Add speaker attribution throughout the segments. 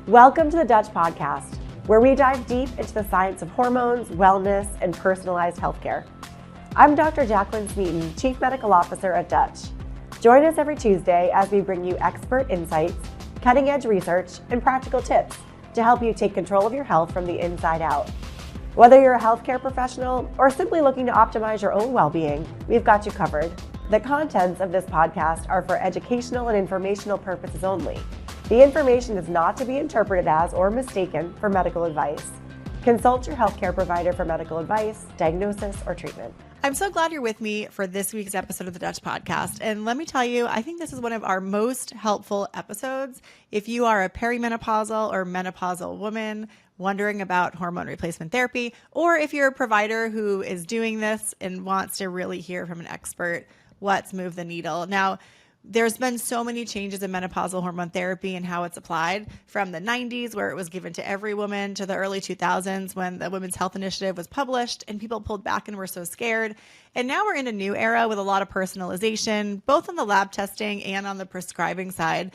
Speaker 1: Welcome to the Dutch Podcast, where we dive deep into the science of hormones, wellness, and personalized healthcare. I'm Dr. Jacqueline Smeaton, Chief Medical Officer at Dutch. Join us every Tuesday as we bring you expert insights, cutting-edge research, and practical tips to help you take control of your health from the inside out. Whether you're a healthcare professional or simply looking to optimize your own well-being, we've got you covered. The contents of this podcast are for educational and informational purposes only. The information is not to be interpreted as or mistaken for medical advice. Consult your healthcare provider for medical advice, diagnosis, or treatment.
Speaker 2: I'm so glad you're with me for this week's episode of the Dutch Podcast. And let me tell you, I think this is one of our most helpful episodes if you are a perimenopausal or menopausal woman wondering about hormone replacement therapy, or if you're a provider who is doing this and wants to really hear from an expert what's moved the needle. Now, there's been so many changes in menopausal hormone therapy and how it's applied, from the 90s where it was given to every woman to the early 2000s when the Women's Health Initiative was published and people pulled back and were so scared. And now we're in a new era with a lot of personalization, both on the lab testing and on the prescribing side.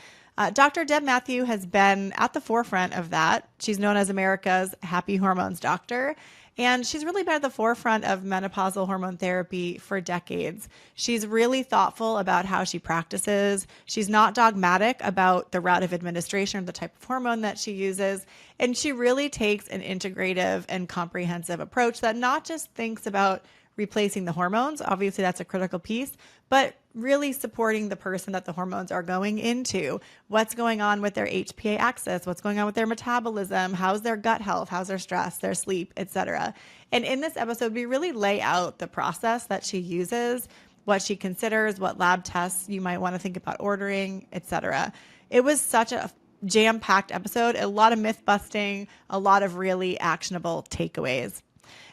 Speaker 2: Dr. Deb Matthew has been at the forefront of that. She's known as America's Happy Hormones Doctor. And she's really been at the forefront of menopausal hormone therapy for decades. She's really thoughtful about how she practices. She's not dogmatic about the route of administration or the type of hormone that she uses. And she really takes an integrative and comprehensive approach that not just thinks about replacing the hormones, obviously that's a critical piece, but really supporting the person that the hormones are going into. What's going on with their HPA axis? What's going on with their metabolism? How's their gut health? How's their stress, their sleep, etc. And in this episode, we really lay out the process that she uses, what she considers, what lab tests you might want to think about ordering, etc. It was such a jam-packed episode, a lot of myth busting, a lot of really actionable takeaways.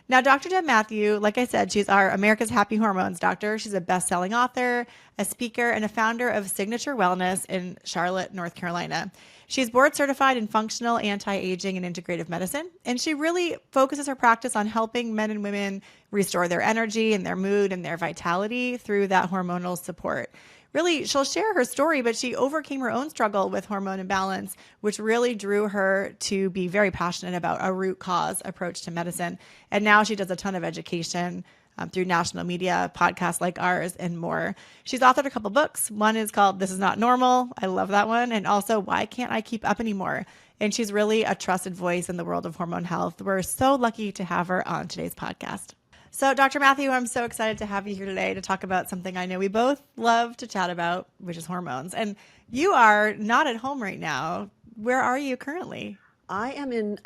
Speaker 2: Now, Dr. Deb Matthew, like I said, she's our America's Happy Hormones Doctor. She's a best-selling author, a speaker, and a founder of Signature Wellness in Charlotte, North Carolina. She's board certified in functional anti-aging and integrative medicine, and she really focuses her practice on helping men and women restore their energy and their mood and their vitality through that hormonal support. Really, she'll share her story, but she overcame her own struggle with hormone imbalance, which really drew her to be very passionate about a root cause approach to medicine. And now she does a ton of education through national media, podcasts like ours, and more. She's authored a couple books. One is called This Is Not Normal. I love that one. And also, Why Can't I Keep Up Anymore? And she's really a trusted voice in the world of hormone health. We're so lucky to have her on today's podcast. So, Dr. Matthew, I'm so excited to have you here today to talk about something I know we both love to chat about, which is hormones. And you are not at home right now. Where are you currently?
Speaker 3: I am in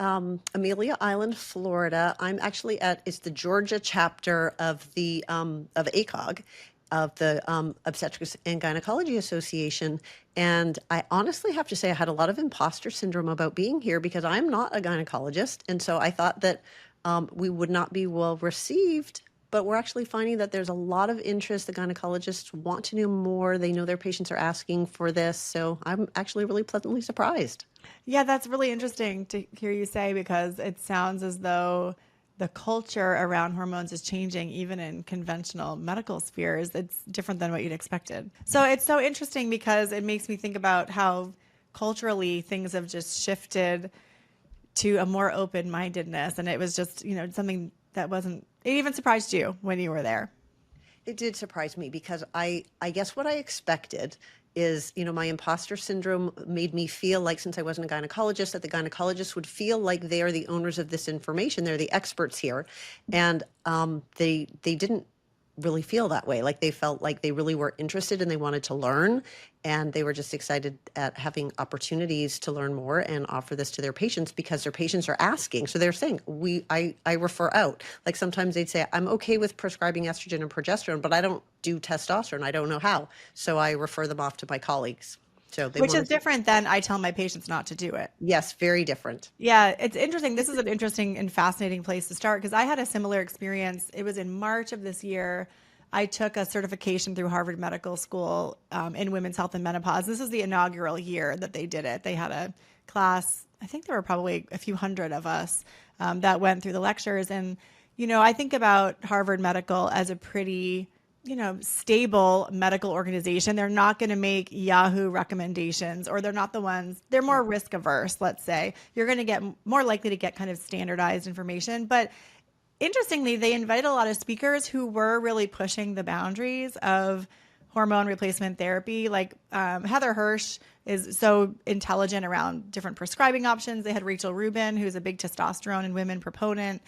Speaker 3: Amelia Island, Florida. I'm actually it's the Georgia chapter of the of ACOG, of the Obstetrics and Gynecology Association. And I honestly have to say I had a lot of imposter syndrome about being here because I'm not a gynecologist. And so I thought that we would not be well received, but we're actually finding that there's a lot of interest. The gynecologists want to know more. They know their patients are asking for this. So I'm actually really pleasantly surprised.
Speaker 2: Yeah, that's really interesting to hear you say, because it sounds as though the culture around hormones is changing, even in conventional medical spheres. It's different than what you'd expected. So it's so interesting because it makes me think about how culturally things have just shifted to a more open-mindedness. And it was just, something that it even surprised you when you were there.
Speaker 3: It did surprise me because I guess what I expected is, my imposter syndrome made me feel like, since I wasn't a gynecologist, that the gynecologists would feel like they are the owners of this information. They're the experts here. And they didn't really feel that way. Like, they felt like they really were interested and they wanted to learn, and they were just excited at having opportunities to learn more and offer this to their patients because their patients are asking. So they're saying, I refer out. Like, sometimes they'd say, I'm okay with prescribing estrogen and progesterone, but I don't do testosterone. I don't know how. So I refer them off to my colleagues.
Speaker 2: Which is different than I tell my patients not to do it.
Speaker 3: Yes, very different.
Speaker 2: Yeah, it's interesting. This is an interesting and fascinating place to start because I had a similar experience. It was in March of this year. I took a certification through Harvard Medical School in women's health and menopause. This is the inaugural year that they did it. They had a class, I think there were probably a few hundred of us that went through the lectures. And, I think about Harvard Medical as a pretty stable medical organization. They're not going to make Yahoo recommendations, or they're not the ones, they're more risk averse, let's say. You're going to get more likely to get kind of standardized information. But interestingly, they invite a lot of speakers who were really pushing the boundaries of hormone replacement therapy. Like Heather Hirsch is so intelligent around different prescribing options. They had Rachel Rubin, who's a big testosterone in women proponent.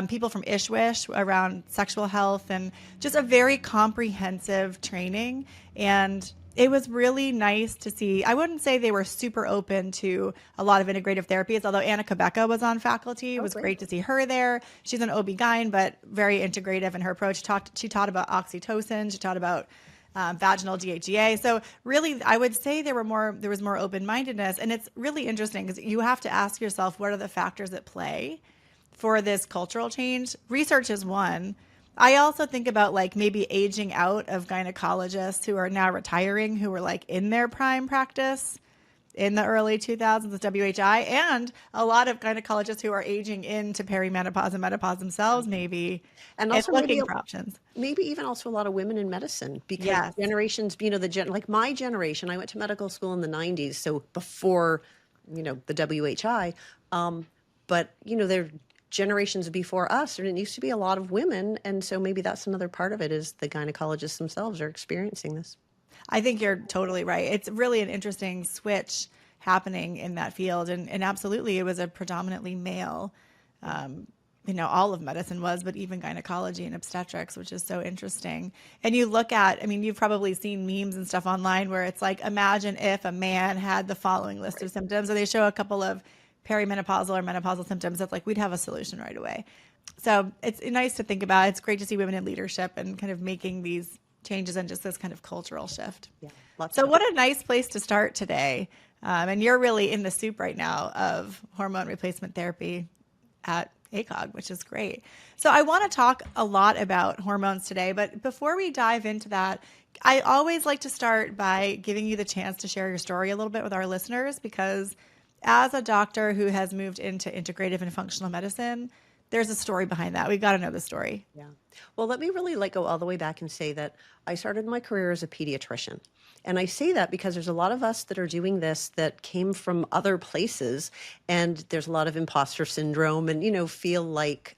Speaker 2: People from Ishwish around sexual health, and just a very comprehensive training. And it was really nice to see. I wouldn't say they were super open to a lot of integrative therapies, although Anna Kabecka was on faculty. It was great to see her there. She's an OB-GYN, but very integrative in her approach. She taught about oxytocin. She taught about vaginal DHEA. So really, I would say there was more open-mindedness. And it's really interesting because you have to ask yourself, what are the factors at play for this cultural change? Research is one. I also think about like maybe aging out of gynecologists who are now retiring, who were like in their prime practice in the early 2000s with WHI, and a lot of gynecologists who are aging into perimenopause and menopause themselves, maybe,
Speaker 3: and also
Speaker 2: looking for options.
Speaker 3: Maybe even also a lot of women in medicine, because
Speaker 2: Yes.
Speaker 3: generations, like my generation, I went to medical school in the 90s, so before, the WHI, but, they're generations before us, there used to be a lot of women. And so maybe that's another part of it, is the gynecologists themselves are experiencing this.
Speaker 2: I think you're totally right. It's really an interesting switch happening in that field. And absolutely, it was a predominantly male, all of medicine was, but even gynecology and obstetrics, which is so interesting. And you look at, you've probably seen memes and stuff online where it's like, imagine if a man had the following list of symptoms, and they show a couple of perimenopausal or menopausal symptoms. That's like, we'd have a solution right away. So it's nice to think about. It's great to see women in leadership and kind of making these changes and just this kind of cultural shift.
Speaker 3: Yeah.
Speaker 2: So what a nice place to start today. And you're really in the soup right now of hormone replacement therapy at ACOG, which is great. So I want to talk a lot about hormones today, but before we dive into that, I always like to start by giving you the chance to share your story a little bit with our listeners, because as a doctor who has moved into integrative and functional medicine, there's a story behind that. We've got to know the story.
Speaker 3: Yeah. Well, let me really go all the way back and say that I started my career as a pediatrician. And I say that because there's a lot of us that are doing this that came from other places, and there's a lot of imposter syndrome and, feel like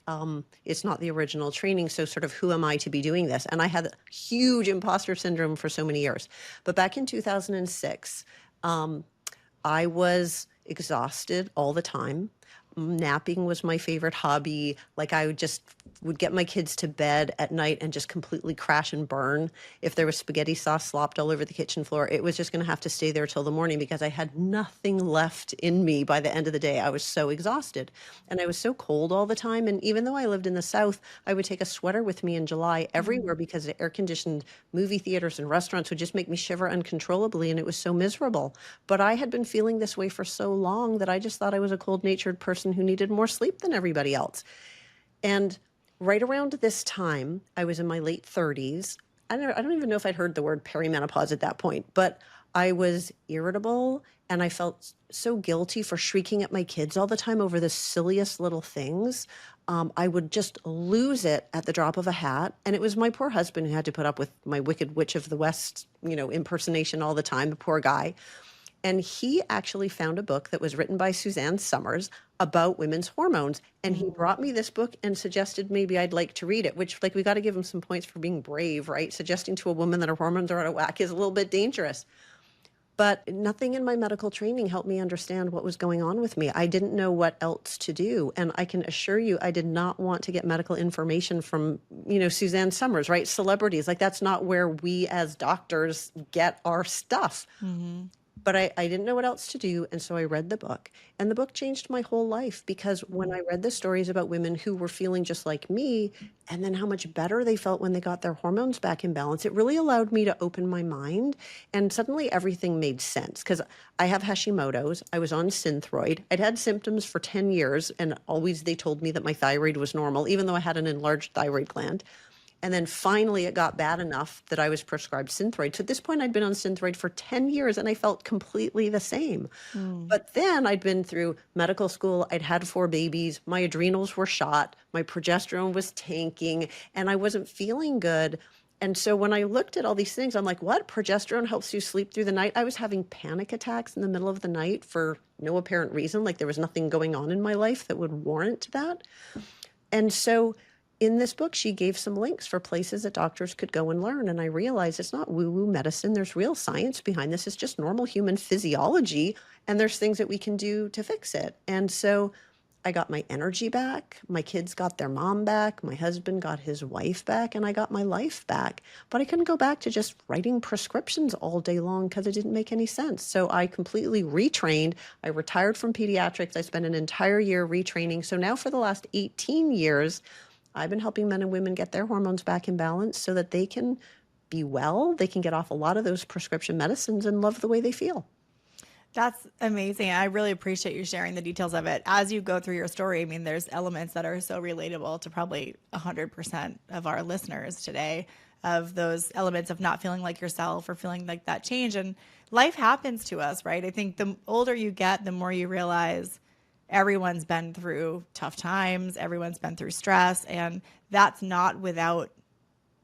Speaker 3: it's not the original training. So sort of, who am I to be doing this? And I had huge imposter syndrome for so many years. But back in 2006, I was exhausted all the time. Napping was my favorite hobby. Like, I would get my kids to bed at night and just completely crash and burn. If there was spaghetti sauce slopped all over the kitchen floor, it was just going to have to stay there till the morning, because I had nothing left in me by the end of the day. I was so exhausted, and I was so cold all the time. And even though I lived in the South, I would take a sweater with me in July everywhere, because the air-conditioned movie theaters and restaurants would just make me shiver uncontrollably, and it was so miserable. But I had been feeling this way for so long that I just thought I was a cold-natured person who needed more sleep than everybody else. And right around this time, I was in my late 30s. I don't even know if I'd heard the word perimenopause at that point, but I was irritable, and I felt so guilty for shrieking at my kids all the time over the silliest little things. I would just lose it at the drop of a hat. And it was my poor husband who had to put up with my Wicked Witch of the West, impersonation all the time, the poor guy. And he actually found a book that was written by Suzanne Summers about women's hormones. And he brought me this book and suggested maybe I'd like to read it, which, we got to give him some points for being brave, right? Suggesting to a woman that her hormones are out of whack is a little bit dangerous. But nothing in my medical training helped me understand what was going on with me. I didn't know what else to do. And I can assure you, I did not want to get medical information from, Suzanne Summers, right? Celebrities. That's not where we as doctors get our stuff. Mm-hmm. But I didn't know what else to do, and so I read the book. And the book changed my whole life, because when I read the stories about women who were feeling just like me, and then how much better they felt when they got their hormones back in balance, it really allowed me to open my mind. And suddenly everything made sense, because I have Hashimoto's. I was on Synthroid. I'd had symptoms for 10 years, and always they told me that my thyroid was normal, even though I had an enlarged thyroid gland. And then finally it got bad enough that I was prescribed Synthroid. So at this point, I'd been on Synthroid for 10 years, and I felt completely the same. But then I'd been through medical school. I'd had 4 babies. My adrenals were shot. My progesterone was tanking, and I wasn't feeling good. And so when I looked at all these things, I'm like, what? Progesterone helps you sleep through the night? I was having panic attacks in the middle of the night for no apparent reason. Like there was nothing going on in my life that would warrant that. And so in this book, she gave some links for places that doctors could go and learn. And I realized it's not woo-woo medicine. There's real science behind this. It's just normal human physiology. And there's things that we can do to fix it. And so I got my energy back. My kids got their mom back. My husband got his wife back. And I got my life back. But I couldn't go back to just writing prescriptions all day long because it didn't make any sense. So I completely retrained. I retired from pediatrics. I spent an entire year retraining. So now for the last 18 years, I've been helping men and women get their hormones back in balance so that they can be well. They can get off a lot of those prescription medicines and love the way they feel.
Speaker 2: That's amazing. I really appreciate you sharing the details of it. As you go through your story, I mean, there's elements that are so relatable to probably 100% of our listeners today, of those elements of not feeling like yourself or feeling like that change. And life happens to us, right? I think the older you get, the more you realize everyone's been through tough times, everyone's been through stress, and that's not without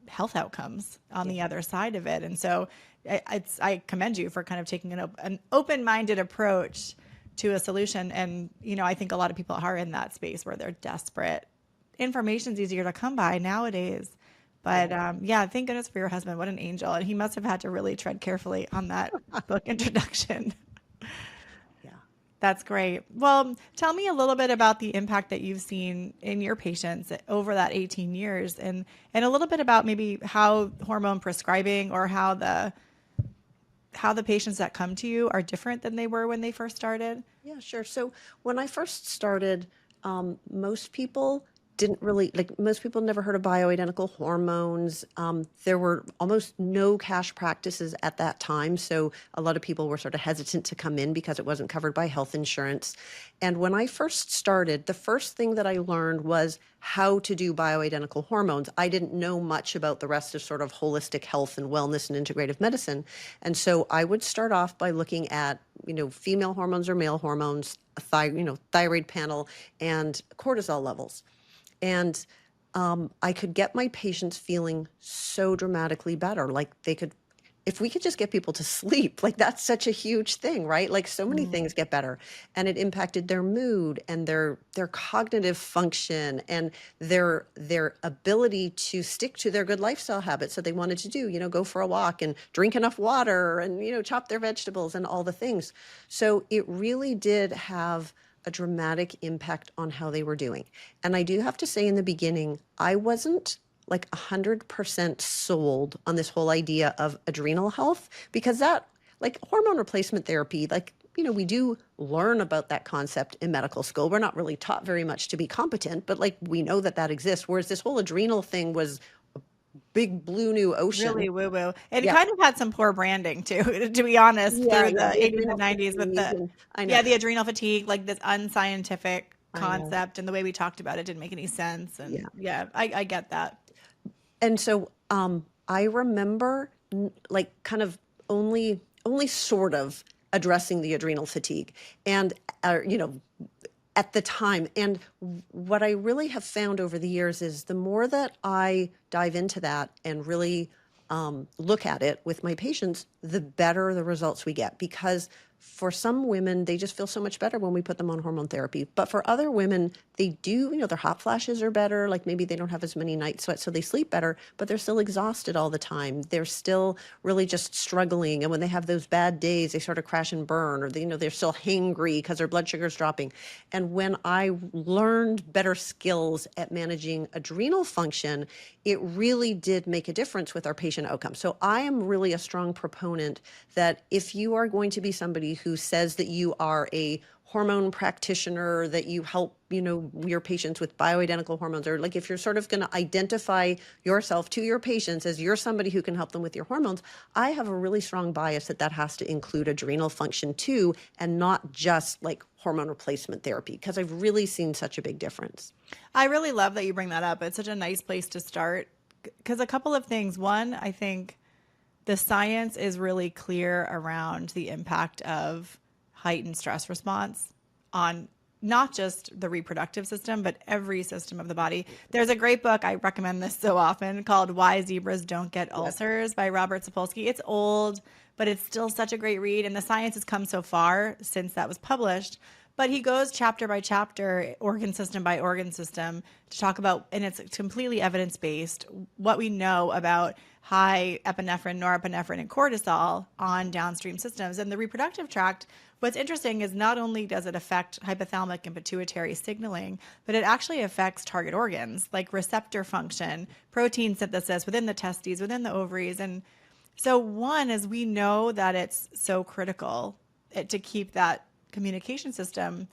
Speaker 2: health outcomes on the other side of it. And so I commend you for kind of taking an open-minded approach to a solution. And, you know, I think a lot of people are in that space where they're desperate. Information's easier to come by nowadays. But yeah, thank goodness for your husband. What an angel. And he must have had to really tread carefully on that book introduction. That's great. Well, tell me a little bit about the impact that you've seen in your patients over that 18 years and a little bit about maybe how hormone prescribing or how the patients that come to you are different than they were when they first started.
Speaker 3: Yeah, sure. So when I first started, most people most people never heard of bioidentical hormones. There were almost no cash practices at that time. So a lot of people were sort of hesitant to come in because it wasn't covered by health insurance. And when I first started, the first thing that I learned was how to do bioidentical hormones. I didn't know much about the rest of sort of holistic health and wellness and integrative medicine. And so I would start off by looking at, female hormones or male hormones, thyroid panel, and cortisol levels. And I could get my patients feeling so dramatically better. Like if we could just get people to sleep, like that's such a huge thing, right? Like so many things get better. And it impacted their mood and their cognitive function and their ability to stick to their good lifestyle habits that they wanted to do, go for a walk and drink enough water and, chop their vegetables and all the things. So it really did have a dramatic impact on how they were doing. And I do have to say in the beginning, I wasn't like 100% sold on this whole idea of adrenal health because that, like hormone replacement therapy, we do learn about that concept in medical school. We're not really taught very much to be competent, but we know that exists. Whereas this whole adrenal thing was big blue new ocean.
Speaker 2: Really woo-woo. It kind of had some poor branding too, to be honest, through the 80s and 90s with the adrenal fatigue, like this unscientific concept, and the way we talked about it didn't make any sense. And I get that.
Speaker 3: And so I remember kind of only sort of addressing the adrenal fatigue and, at the time. And what I really have found over the years is the more that I dive into that and really look at it with my patients, the better the results we get. Because for some women, they just feel so much better when we put them on hormone therapy. But for other women, they do, their hot flashes are better. Like maybe they don't have as many night sweats, so they sleep better, but they're still exhausted all the time. They're still really just struggling. And when they have those bad days, they sort of crash and burn, or they're still hangry because their blood sugar is dropping. And when I learned better skills at managing adrenal function, it really did make a difference with our patient outcome. So I am really a strong proponent that if you are going to be somebody who says that you are a hormone practitioner, that you help, your patients with bioidentical hormones, or if you're sort of going to identify yourself to your patients as you're somebody who can help them with your hormones, I have a really strong bias that has to include adrenal function too, and not just hormone replacement therapy, because I've really seen such a big difference.
Speaker 2: I really love that you bring that up. It's such a nice place to start, because a couple of things. One, I think the science is really clear around the impact of heightened stress response on not just the reproductive system, but every system of the body. There's a great book, I recommend this so often, called Why Zebras Don't Get Ulcers by Robert Sapolsky. It's old, but it's still such a great read. And the science has come so far since that was published. But he goes chapter by chapter, organ system by organ system, to talk about, and it's completely evidence-based, what we know about high epinephrine, norepinephrine, and cortisol on downstream systems. And the reproductive tract, what's interesting is not only does it affect hypothalamic and pituitary signaling, but it actually affects target organs like receptor function, protein synthesis within the testes, within the ovaries. And so one is we know that it's so critical to keep that communication system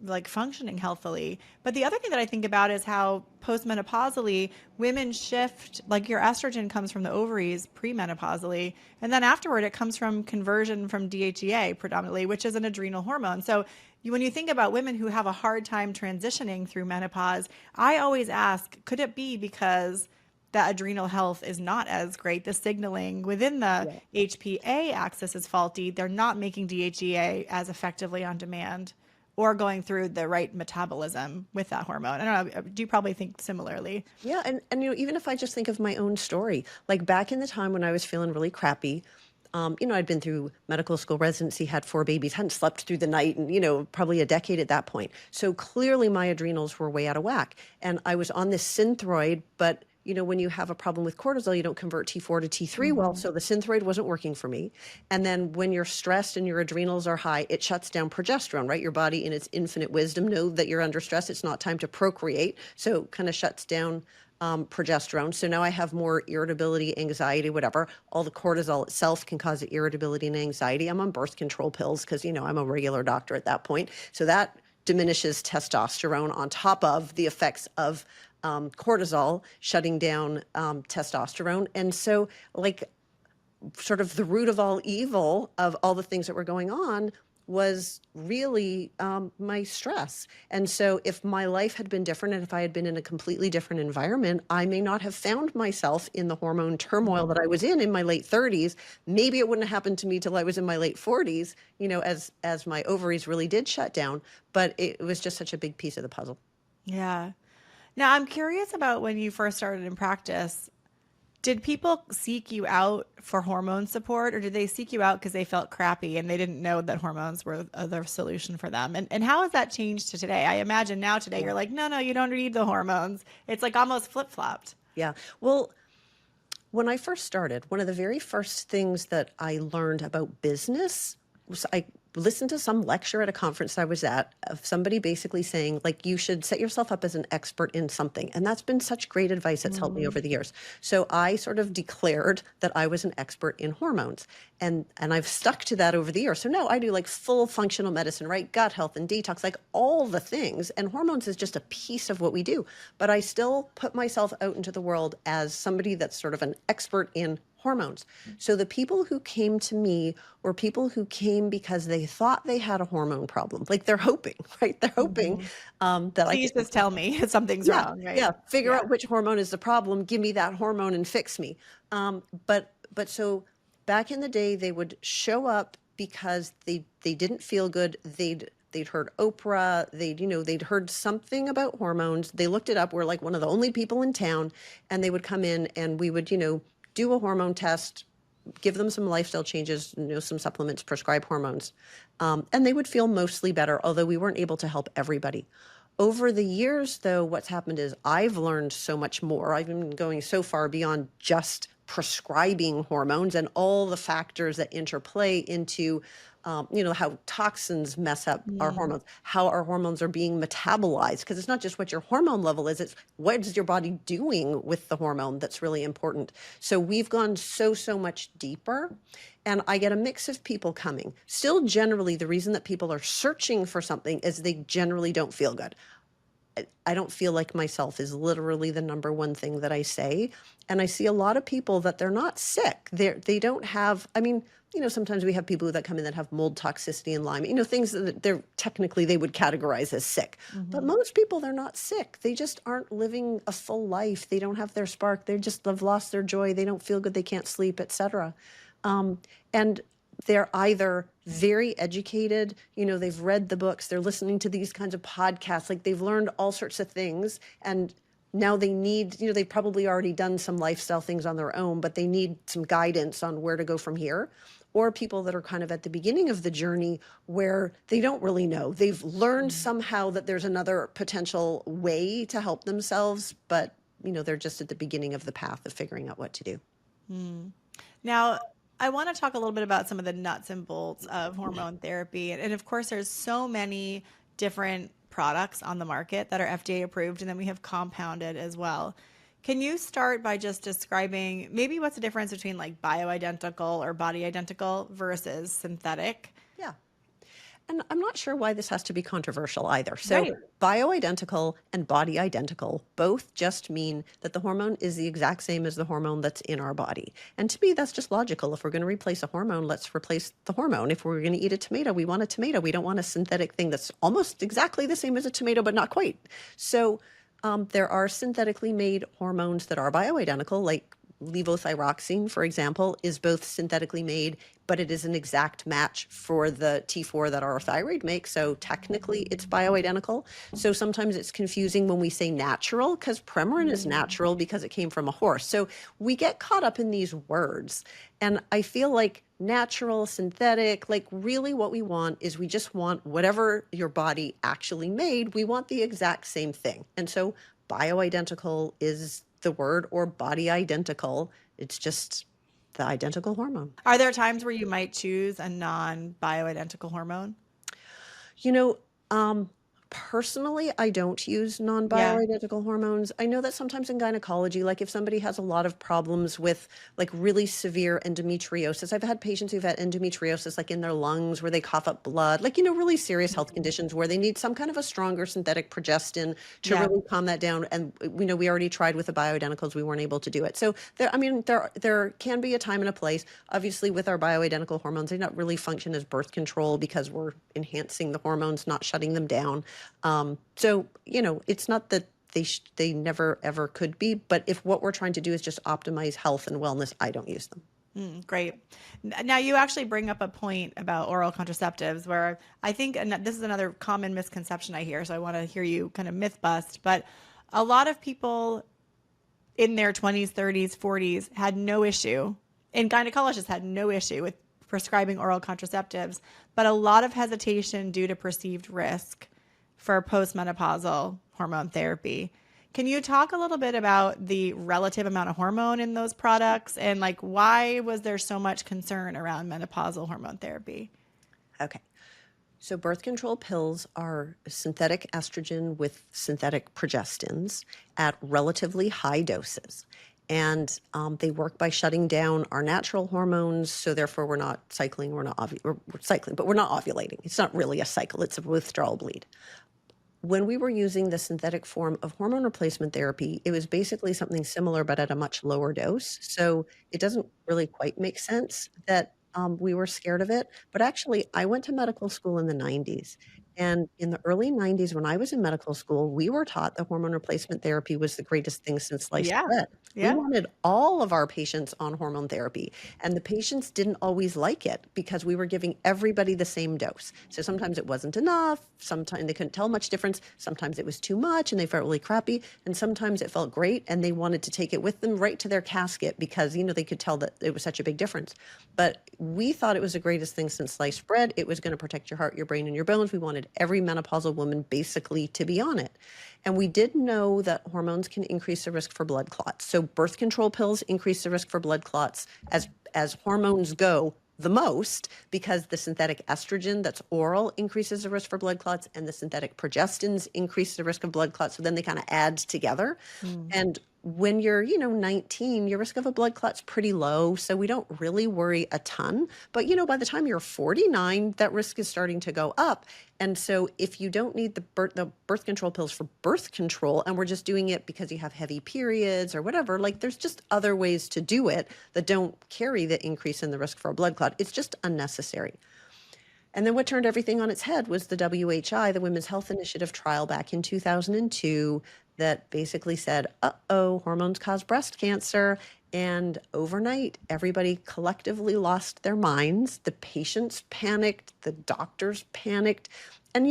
Speaker 2: like functioning healthily. But the other thing that I think about is how postmenopausally women shift, like your estrogen comes from the ovaries premenopausally, and then afterward it comes from conversion from DHEA predominantly, which is an adrenal hormone. So when you think about women who have a hard time transitioning through menopause, I always ask, could it be because the adrenal health is not as great? The signaling within the HPA axis is faulty. They're not making DHEA as effectively on demand or going through the right metabolism with that hormone. I don't know. Do you probably think similarly?
Speaker 3: Yeah. And even if I just think of my own story, like back in the time when I was feeling really crappy, I'd been through medical school residency, had 4 babies, hadn't slept through the night, and, probably a decade at that point. So clearly my adrenals were way out of whack. And I was on this Synthroid, but when you have a problem with cortisol, you don't convert T4 to T3 well. So the Synthroid wasn't working for me. And then when you're stressed and your adrenals are high, it shuts down progesterone, right? Your body in its infinite wisdom knows that you're under stress. It's not time to procreate. So kind of shuts down progesterone. So now I have more irritability, anxiety, whatever. All the cortisol itself can cause irritability and anxiety. I'm on birth control pills because, I'm a regular doctor at that point. So that diminishes testosterone on top of the effects of cortisol shutting down testosterone. And so sort of the root of all evil of all the things that were going on was really my stress. And so if my life had been different and if I had been in a completely different environment, I may not have found myself in the hormone turmoil that I was in my late 30s. Maybe it wouldn't have happened to me till I was in my late 40s, as my ovaries really did shut down. But it was just such a big piece of the puzzle.
Speaker 2: Yeah. Now, I'm curious about when you first started in practice, did people seek you out for hormone support, or did they seek you out because they felt crappy and they didn't know that hormones were the solution for them? And how has that changed to today? I imagine now today you're like, no, you don't need the hormones. It's like almost flip-flopped.
Speaker 3: Yeah. Well, when I first started, one of the very first things that I learned about business was I listened to some lecture at a conference I was at of somebody basically saying, you should set yourself up as an expert in something. And that's been such great advice that's helped me over the years. So I sort of declared that I was an expert in hormones. And I've stuck to that over the years. So now I do full functional medicine, right? Gut health and detox, all the things. And hormones is just a piece of what we do. But I still put myself out into the world as somebody that's sort of an expert in hormones. So the people who came to me were people who came because they thought they had a hormone problem. They're hoping, right? They're hoping that
Speaker 2: Please just tell me if something's wrong, right?
Speaker 3: Yeah, figure out which hormone is the problem. Give me that hormone and fix me. But so back in the day, they would show up because they didn't feel good. They'd heard Oprah, they'd heard something about hormones. They looked it up. We're one of the only people in town, and they would come in and we would, do a hormone test, give them some lifestyle changes, some supplements, prescribe hormones. And they would feel mostly better, although we weren't able to help everybody. Over the years, though, what's happened is I've learned so much more. I've been going so far beyond just prescribing hormones and all the factors that interplay into how toxins mess up our hormones, how our hormones are being metabolized, because it's not just what your hormone level is, it's what is your body doing with the hormone that's really important. So we've gone so much deeper, and I get a mix of people coming. Still, generally, the reason that people are searching for something is they generally don't feel good. I don't feel like myself is literally the number one thing that I say. And I see a lot of people that they're not sick. They don't have, sometimes we have people that come in that have mold toxicity and Lyme, things that they're technically they would categorize as sick. But most people, they're not sick. They just aren't living a full life. They don't have their spark. They've lost their joy. They don't feel good. They can't sleep, etc. And they're either very educated, they've read the books, they're listening to these kinds of podcasts, like they've learned all sorts of things, and now they need, they've probably already done some lifestyle things on their own, but they need some guidance on where to go from here. Or people that are kind of at the beginning of the journey where they don't really know. They've learned somehow that there's another potential way to help themselves, but they're just at the beginning of the path of figuring out what to do.
Speaker 2: Now, I want to talk a little bit about some of the nuts and bolts of hormone therapy. And of course, there's so many different products on the market that are FDA approved, and then we have compounded as well. Can you start by just describing maybe what's the difference between like bioidentical or body identical versus synthetic?
Speaker 3: Yeah. And I'm not sure why this has to be controversial either. So
Speaker 2: Right.
Speaker 3: bioidentical and body identical both just mean that the hormone is the exact same as the hormone that's in our body. And to me, that's just logical. If we're going to replace a hormone, let's replace the hormone. If we're going to eat a tomato, we want a tomato. We don't want a synthetic thing that's almost exactly the same as a tomato, but not quite. So there are synthetically made hormones that are bioidentical, like levothyroxine, for example, is both synthetically made, but it is an exact match for the T4 that our thyroid makes. So technically it's bioidentical. So sometimes it's confusing when we say natural, because Premarin is natural because it came from a horse. So we get caught up in these words. And I feel like natural, synthetic, like really what we want is we just want whatever your body actually made. We want the exact same thing. And so bioidentical is the word, or body identical. It's just the identical hormone.
Speaker 2: Are there times where you might choose a non-bioidentical hormone?
Speaker 3: Personally, I don't use non-bioidentical hormones. I know that sometimes in gynecology, like if somebody has a lot of problems with like really severe endometriosis, I've had patients who've had endometriosis like in their lungs where they cough up blood, like, really serious health conditions where they need some kind of a stronger synthetic progestin to really calm that down. And we already tried with the bioidenticals, we weren't able to do it. So there can be a time and a place. Obviously with our bioidentical hormones, they don't really function as birth control because we're enhancing the hormones, not shutting them down. So, it's not that they never ever could be, but if what we're trying to do is just optimize health and wellness, I don't use them.
Speaker 2: Great. Now you actually bring up a point about oral contraceptives where I think, and this is another common misconception I hear, so I want to hear you kind of myth bust, but a lot of people in their 20s, 30s, 40s had no issue, and gynecologists had no issue with prescribing oral contraceptives, but a lot of hesitation due to perceived risk for postmenopausal hormone therapy. Can you talk a little bit about the relative amount of hormone in those products and like why was there so much concern around menopausal hormone therapy?
Speaker 3: Okay. So birth control pills are synthetic estrogen with synthetic progestins at relatively high doses. And they work by shutting down our natural hormones. So therefore we're not cycling, we're cycling, but we're not ovulating. It's not really a cycle, it's a withdrawal bleed. When we were using the synthetic form of hormone replacement therapy, it was basically something similar, but at a much lower dose. So it doesn't really quite make sense that we were scared of it. But actually, I went to medical school in the 90s. And in the early 90s, when I was in medical school, we were taught that hormone replacement therapy was the greatest thing since sliced bread. We wanted all of our patients on hormone therapy, and the patients didn't always like it because we were giving everybody the same dose. So sometimes it wasn't enough, sometimes they couldn't tell much difference, sometimes it was too much and they felt really crappy, and sometimes it felt great and they wanted to take it with them right to their casket because, they could tell that it was such a big difference. But we thought it was the greatest thing since sliced bread. It was going to protect your heart, your brain, and your bones. We wanted every menopausal woman basically to be on it. And we did know that hormones can increase the risk for blood clots. So birth control pills increase the risk for blood clots as hormones go the most because the synthetic estrogen that's oral increases the risk for blood clots and the synthetic progestins increase the risk of blood clots. So then they kind of add together. And when you're, 19, your risk of a blood clot's pretty low. So we don't really worry a ton. But, by the time you're 49, that risk is starting to go up. And so if you don't need the birth control pills for birth control, and we're just doing it because you have heavy periods or whatever, like there's just other ways to do it that don't carry the increase in the risk for a blood clot. It's just unnecessary. And then what turned everything on its head was the WHI, the Women's Health Initiative trial back in 2002 that basically said, uh-oh, hormones cause breast cancer. And overnight, everybody collectively lost their minds. The patients panicked, the doctors panicked. And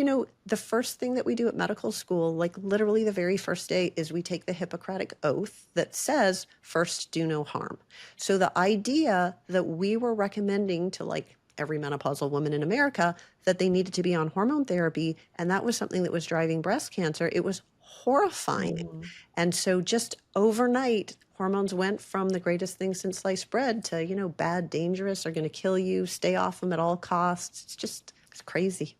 Speaker 3: the first thing that we do at medical school, like literally the very first day, is we take the Hippocratic Oath that says, first, do no harm. So the idea that we were recommending to every menopausal woman in America that they needed to be on hormone therapy, and that was something that was driving breast cancer, it was horrifying. And so just overnight, hormones went from the greatest thing since sliced bread to, bad, dangerous, are going to kill you, stay off them at all costs. It's crazy.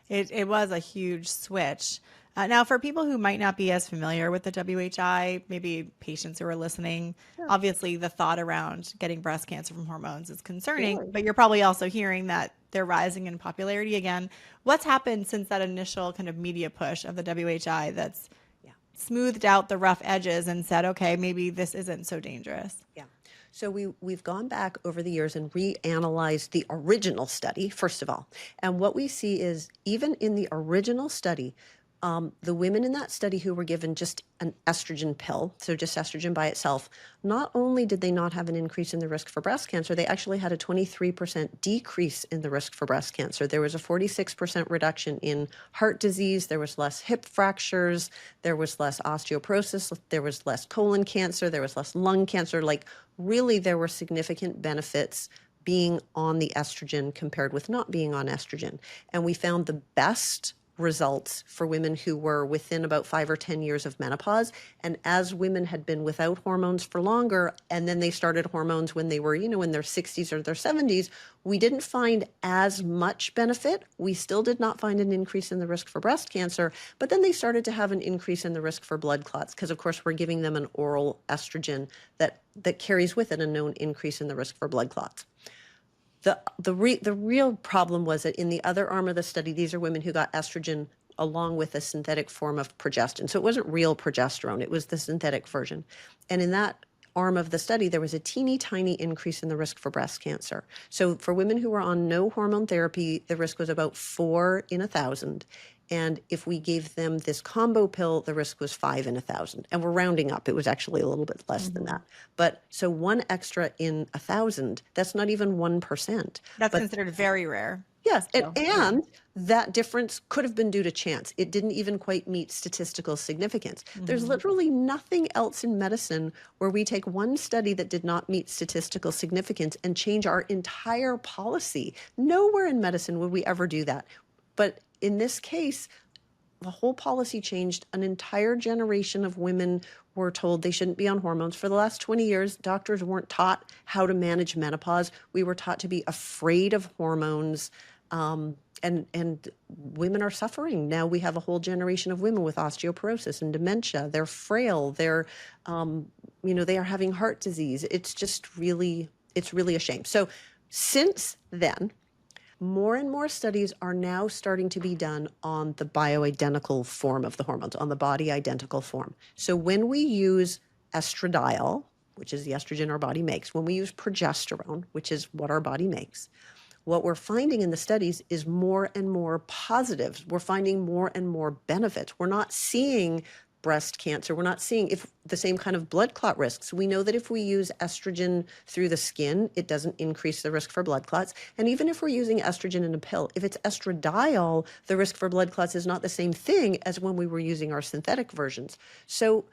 Speaker 2: It was a huge switch. Now, for people who might not be as familiar with the WHI, maybe patients who are listening, obviously the thought around getting breast cancer from hormones is concerning, but you're probably also hearing that they're rising in popularity again. What's happened since that initial kind of media push of the WHI that's smoothed out the rough edges and said, okay, maybe this isn't so dangerous?
Speaker 3: Yeah. So we've gone back over the years and reanalyzed the original study, first of all. And what we see is even in the original study, the women in that study who were given just an estrogen pill, so just estrogen by itself, not only did they not have an increase in the risk for breast cancer, they actually had a 23% decrease in the risk for breast cancer. There was a 46% reduction in heart disease. There was less hip fractures. There was less osteoporosis. There was less colon cancer. There was less lung cancer. Really, there were significant benefits being on the estrogen compared with not being on estrogen. And we found the best results for women who were within about 5 or 10 years of menopause. And as women had been without hormones for longer, and then they started hormones when they were, in their 60s or their 70s, we didn't find as much benefit. We still did not find an increase in the risk for breast cancer, but then they started to have an increase in the risk for blood clots because, of course, we're giving them an oral estrogen that carries with it a known increase in the risk for blood clots. The real problem was that in the other arm of the study, these are women who got estrogen along with a synthetic form of progestin. So it wasn't real progesterone, it was the synthetic version. And in that arm of the study, there was a teeny tiny increase in the risk for breast cancer. So for women who were on no hormone therapy, the risk was about 4 in 1,000. And if we gave them this combo pill, the risk was 5 in 1,000. And we're rounding up. It was actually a little bit less than that. But so 1 extra in 1,000, that's not even 1%.
Speaker 2: That's considered very rare.
Speaker 3: Yes. And that difference could have been due to chance. It didn't even quite meet statistical significance. There's literally nothing else in medicine where we take one study that did not meet statistical significance and change our entire policy. Nowhere in medicine would we ever do that. But in this case, the whole policy changed. An entire generation of women were told they shouldn't be on hormones. For the last 20 years, doctors weren't taught how to manage menopause. We were taught to be afraid of hormones, and women are suffering. Now we have a whole generation of women with osteoporosis and dementia. They're frail. They're, they are having heart disease. It's really a shame. So since then, more and more studies are now starting to be done on the bioidentical form of the hormones, on the body identical form. So when we use estradiol, which is the estrogen our body makes, when we use progesterone, which is what our body makes, what we're finding in the studies is more and more positives. We're finding more and more benefits. We're not seeing breast cancer. We're not seeing the same kind of blood clot risks. We know that if we use estrogen through the skin, it doesn't increase the risk for blood clots. And even if we're using estrogen in a pill, if it's estradiol, the risk for blood clots is not the same thing as when we were using our synthetic versions. So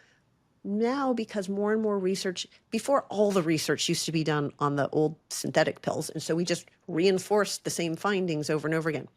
Speaker 3: now, because more and more research, before all the research used to be done on the old synthetic pills, and so we just reinforced the same findings over and over again.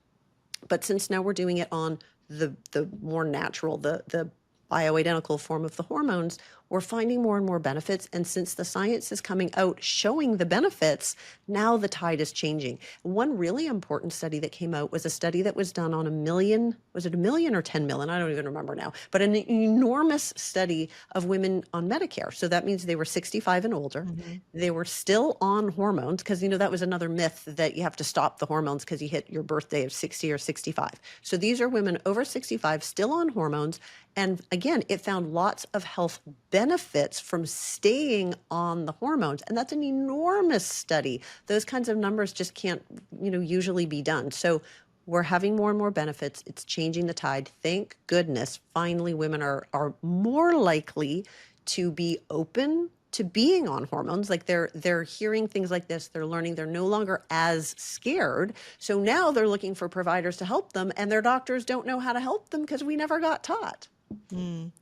Speaker 3: But since now we're doing it on the more natural, the bioidentical form of the hormones, we're finding more and more benefits. And since the science is coming out showing the benefits, now the tide is changing. One really important study that came out was a study that was done on 1 million, was it 1 million or 10 million? I don't even remember now, but an enormous study of women on Medicare. So that means they were 65 and older. They were still on hormones because, that was another myth that you have to stop the hormones because you hit your birthday of 60 or 65. So these are women over 65 still on hormones. And again, it found lots of health benefits from staying on the hormones. And that's an enormous study. Those kinds of numbers just can't, usually be done. So we're having more and more benefits. It's changing the tide. Thank goodness, finally, women are more likely to be open to being on hormones. Like they're hearing things like this, they're learning, they're no longer as scared. So now they're looking for providers to help them, and their doctors don't know how to help them because we never got taught.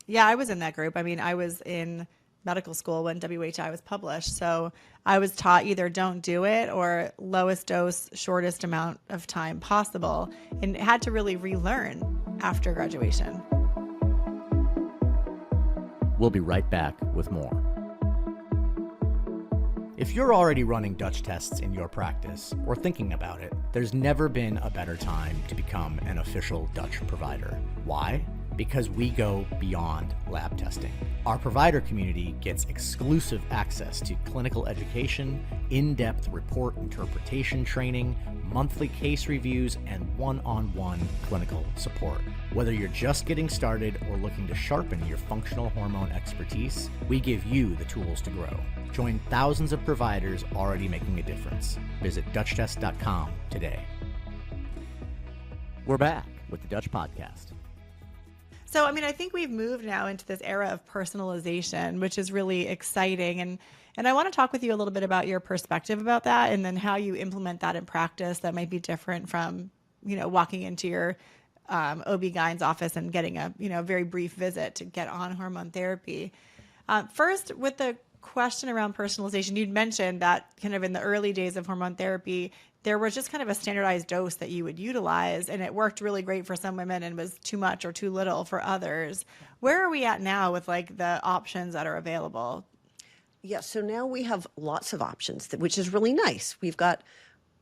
Speaker 2: Yeah, I was in that group. I mean, I was in medical school when WHI was published. So I was taught either don't do it or lowest dose, shortest amount of time possible, and had to really relearn after graduation.
Speaker 4: We'll be right back with more. If you're already running Dutch tests in your practice or thinking about it, there's never been a better time to become an official Dutch provider. Why? Because we go beyond lab testing. Our provider community gets exclusive access to clinical education, in-depth report interpretation training, monthly case reviews, and one-on-one clinical support. Whether you're just getting started or looking to sharpen your functional hormone expertise, we give you the tools to grow. Join thousands of providers already making a difference. Visit DutchTest.com today. We're back with the Dutch Podcast.
Speaker 2: So, I mean, I think we've moved now into this era of personalization, which is really exciting. And I want to talk with you a little bit about your perspective about that, and then how you implement that in practice that might be different from, walking into your OB-GYN's office and getting a, very brief visit to get on hormone therapy. First, with the question around personalization, you'd mentioned that kind of in the early days of hormone therapy, there was just kind of a standardized dose that you would utilize, and it worked really great for some women and was too much or too little for others. Where are we at now with like the options that are available?
Speaker 3: Yeah, so now we have lots of options, which is really nice. We've got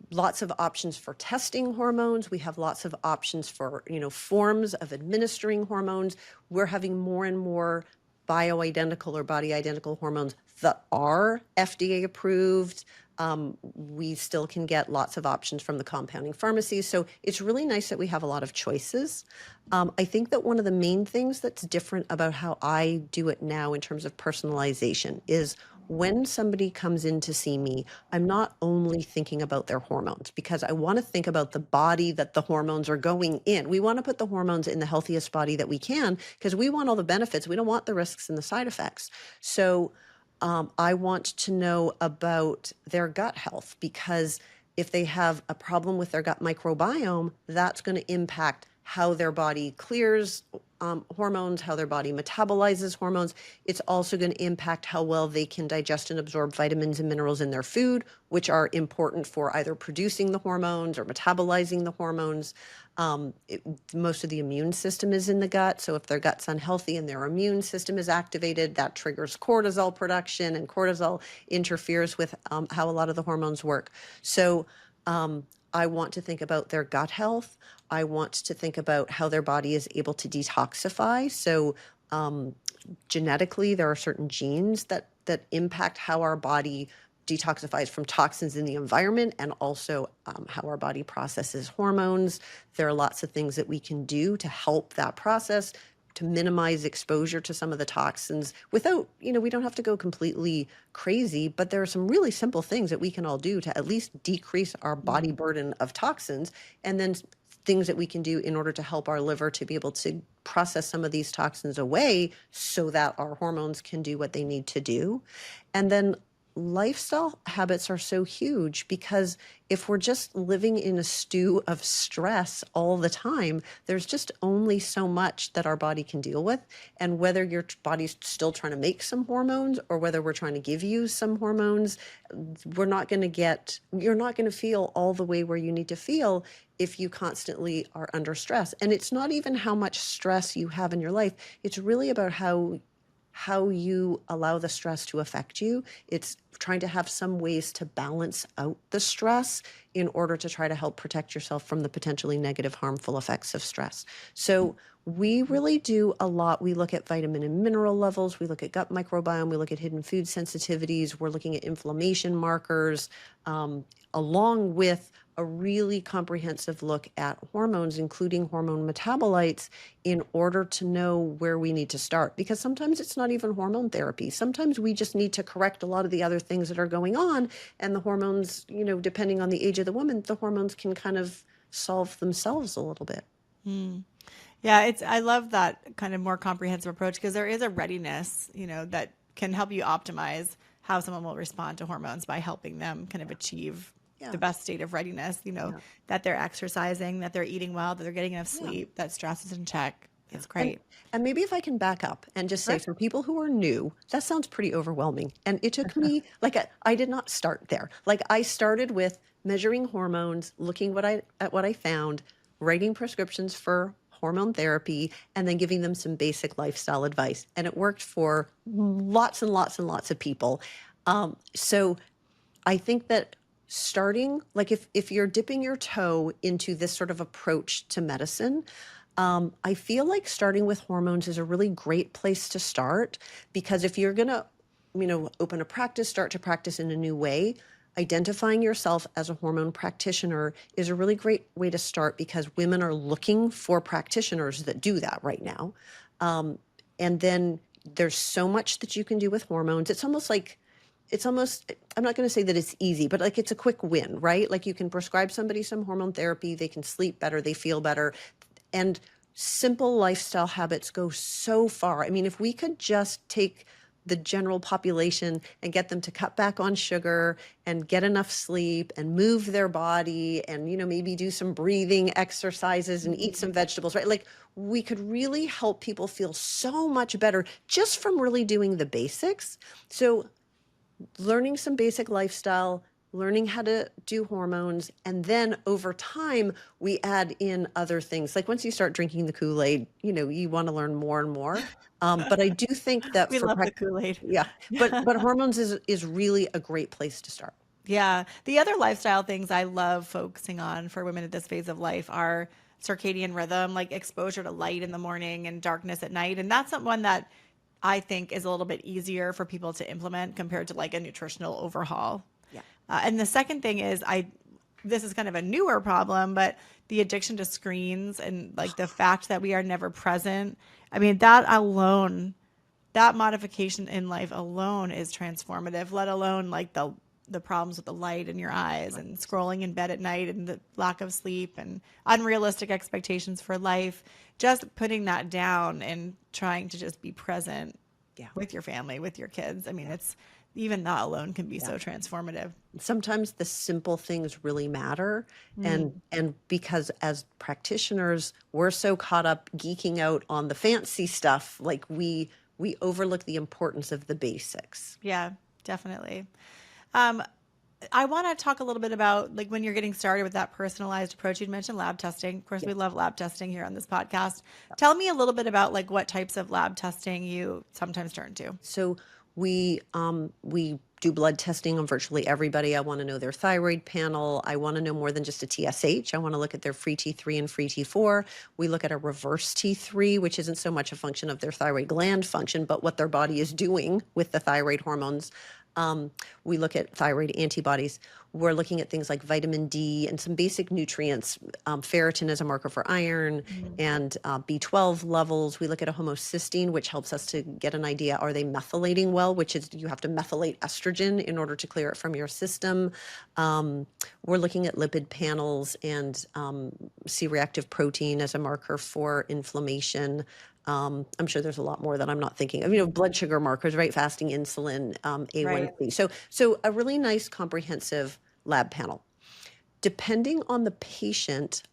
Speaker 3: lots of options for testing hormones. We have lots of options for, forms of administering hormones. We're having more and more bioidentical or body identical hormones that are FDA approved. We still can get lots of options from the compounding pharmacies. So it's really nice that we have a lot of choices. I think that one of the main things that's different about how I do it now in terms of personalization is when somebody comes in to see me, I'm not only thinking about their hormones, because I want to think about the body that the hormones are going in. We want to put the hormones in the healthiest body that we can because we want all the benefits. We don't want the risks and the side effects. So I want to know about their gut health, because if they have a problem with their gut microbiome, that's going to impact how their body clears hormones, how their body metabolizes hormones. It's also going to impact how well they can digest and absorb vitamins and minerals in their food, which are important for either producing the hormones or metabolizing the hormones. Most of the immune system is in the gut. So if their gut's unhealthy and their immune system is activated, that triggers cortisol production, and cortisol interferes with how a lot of the hormones work. So I want to think about their gut health. I want to think about how their body is able to detoxify. So genetically, there are certain genes that impact how our body detoxifies from toxins in the environment, and also how our body processes hormones. There are lots of things that we can do to help that process, to minimize exposure to some of the toxins without, we don't have to go completely crazy, but there are some really simple things that we can all do to at least decrease our body burden of toxins, and then things that we can do in order to help our liver to be able to process some of these toxins away so that our hormones can do what they need to do. And then lifestyle habits are so huge, because if we're just living in a stew of stress all the time, there's just only so much that our body can deal with. And whether your body's still trying to make some hormones or whether we're trying to give you some hormones, you're not going to feel all the way where you need to feel if you constantly are under stress. And it's not even how much stress you have in your life. It's really about how you allow the stress to affect you. It's trying to have some ways to balance out the stress in order to try to help protect yourself from the potentially negative, harmful effects of stress. So we really do a lot. We look at vitamin and mineral levels. We look at gut microbiome. We look at hidden food sensitivities. We're looking at inflammation markers, along with a really comprehensive look at hormones, including hormone metabolites, in order to know where we need to start. Because sometimes it's not even hormone therapy. Sometimes we just need to correct a lot of the other things that are going on. And the hormones, depending on the age of the woman, the hormones can kind of solve themselves a little bit.
Speaker 2: Yeah, I love that kind of more comprehensive approach because there is a readiness, that can help you optimize how someone will respond to hormones by helping them kind of achieve the best state of readiness, that they're exercising, that they're eating well, that they're getting enough sleep, that stress is in check. It's great.
Speaker 3: And maybe if I can back up and just say, for people who are new, that sounds pretty overwhelming. And it took me, I did not start there. I started with measuring hormones, looking at what I found, writing prescriptions for hormone therapy, and then giving them some basic lifestyle advice. And it worked for lots and lots and lots of people. So I think that starting, if you're dipping your toe into this sort of approach to medicine, I feel like starting with hormones is a really great place to start, because if you're going to, open a practice, start to practice in a new way, identifying yourself as a hormone practitioner is a really great way to start, because women are looking for practitioners that do that right now. And then there's so much that you can do with hormones. It's almost, I'm not going to say that it's easy, but it's a quick win, right? You can prescribe somebody some hormone therapy, they can sleep better, they feel better. And simple lifestyle habits go so far. I mean, if we could just take the general population and get them to cut back on sugar and get enough sleep and move their body and, maybe do some breathing exercises and eat some vegetables, right? We could really help people feel so much better just from really doing the basics. So learning some basic lifestyle, learning how to do hormones, and then over time, we add in other things. Once you start drinking the Kool-Aid, you want to learn more and more. But I do think that
Speaker 2: We love the Kool-Aid.
Speaker 3: Yeah, but hormones is really a great place to start.
Speaker 2: Yeah. The other lifestyle things I love focusing on for women at this phase of life are circadian rhythm, like exposure to light in the morning and darkness at night. And that's one that I think is a little bit easier for people to implement compared to a nutritional overhaul.
Speaker 3: Yeah.
Speaker 2: And the second thing is this is kind of a newer problem, but the addiction to screens and the fact that we are never present. I mean, that alone, that modification in life alone is transformative, let alone the problems with the light in your eyes and scrolling in bed at night and the lack of sleep and unrealistic expectations for life. Just putting that down and trying to just be present with your family, with your kids. I mean, it's even that alone can be so transformative.
Speaker 3: Sometimes the simple things really matter. And because as practitioners, we're so caught up geeking out on the fancy stuff, we overlook the importance of the basics.
Speaker 2: Yeah, definitely. I want to talk a little bit about when you're getting started with that personalized approach. You'd mentioned lab testing. Of course, we love lab testing here on this podcast. Tell me a little bit about what types of lab testing you sometimes turn to.
Speaker 3: So we do blood testing on virtually everybody. I want to know their thyroid panel. I want to know more than just a TSH. I want to look at their free T3 and free T4. We look at a reverse T3, which isn't so much a function of their thyroid gland function, but what their body is doing with the thyroid hormones. We look at thyroid antibodies. We're looking at things like vitamin D and some basic nutrients. Ferritin is a marker for iron, and B12 levels. We look at a homocysteine, which helps us to get an idea, are they methylating well, which is you have to methylate estrogen in order to clear it from your system. We're looking at lipid panels and C-reactive protein as a marker for inflammation. I'm sure there's a lot more that I'm not thinking of, blood sugar markers, right? Fasting insulin, A1C. Right. So a really nice comprehensive lab panel. Depending on the patient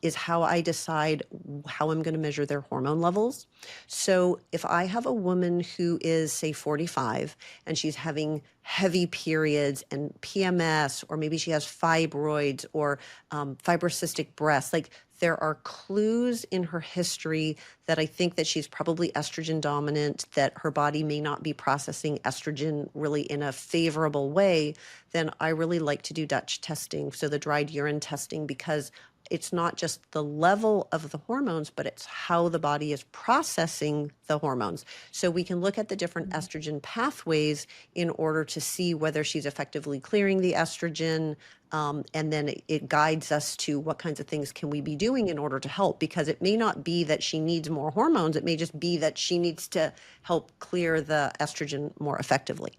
Speaker 3: is how I decide how I'm going to measure their hormone levels. So if I have a woman who is, say, 45 and she's having heavy periods and PMS, or maybe she has fibroids or fibrocystic breasts, there are clues in her history that I think that she's probably estrogen dominant, that her body may not be processing estrogen really in a favorable way, then I really like to do Dutch testing, so the dried urine testing, because it's not just the level of the hormones, but it's how the body is processing the hormones. So we can look at the different estrogen pathways in order to see whether she's effectively clearing the estrogen. And then it guides us to what kinds of things can we be doing in order to help, because it may not be that she needs more hormones. It may just be that she needs to help clear the estrogen more effectively.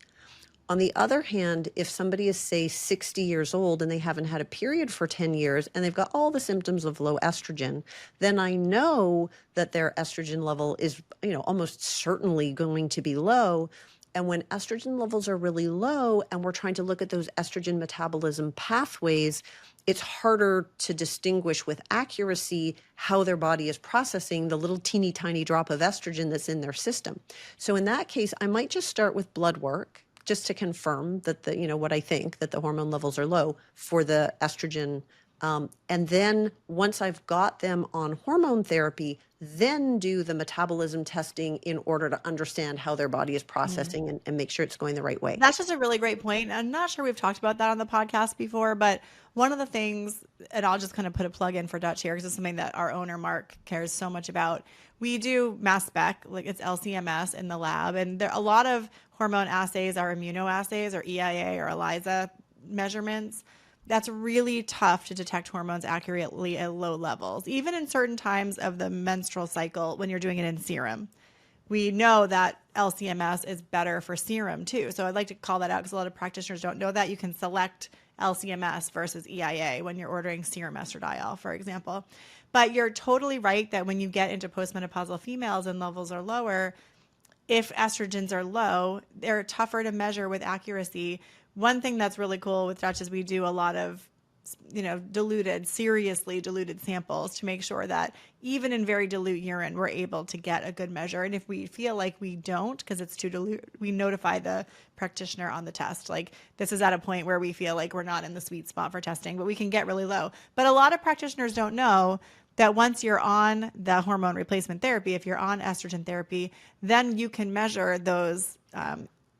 Speaker 3: On the other hand, if somebody is, say, 60 years old and they haven't had a period for 10 years and they've got all the symptoms of low estrogen, then I know that their estrogen level is, almost certainly going to be low. And when estrogen levels are really low and we're trying to look at those estrogen metabolism pathways, it's harder to distinguish with accuracy how their body is processing the little teeny tiny drop of estrogen that's in their system. So in that case, I might just start with blood work just to confirm that what I think, that the hormone levels are low for the estrogen. And then once I've got them on hormone therapy, then do the metabolism testing in order to understand how their body is processing and make sure it's going the right way.
Speaker 2: That's just a really great point. I'm not sure we've talked about that on the podcast before, but one of the things, and I'll just kind of put a plug in for Dutch here because it's something that our owner, Mark, cares so much about. We do mass spec, like it's LCMS in the lab, and there a lot of hormone assays are immunoassays or EIA or ELISA measurements. That's really tough to detect hormones accurately at low levels, even in certain times of the menstrual cycle when you're doing it in serum. We know that LCMS is better for serum too. So I'd like to call that out because a lot of practitioners don't know that. You can select LCMS versus EIA when you're ordering serum estradiol, for example. But you're totally right that when you get into postmenopausal females and levels are lower, if estrogens are low, they're tougher to measure with accuracy. One thing that's really cool with Dutch is we do a lot of, seriously diluted samples to make sure that even in very dilute urine, we're able to get a good measure. And if we feel like we don't, because it's too dilute, we notify the practitioner on the test. Like, this is at a point where we feel like we're not in the sweet spot for testing, but we can get really low. But a lot of practitioners don't know that once you're on the hormone replacement therapy, if you're on estrogen therapy, then you can measure those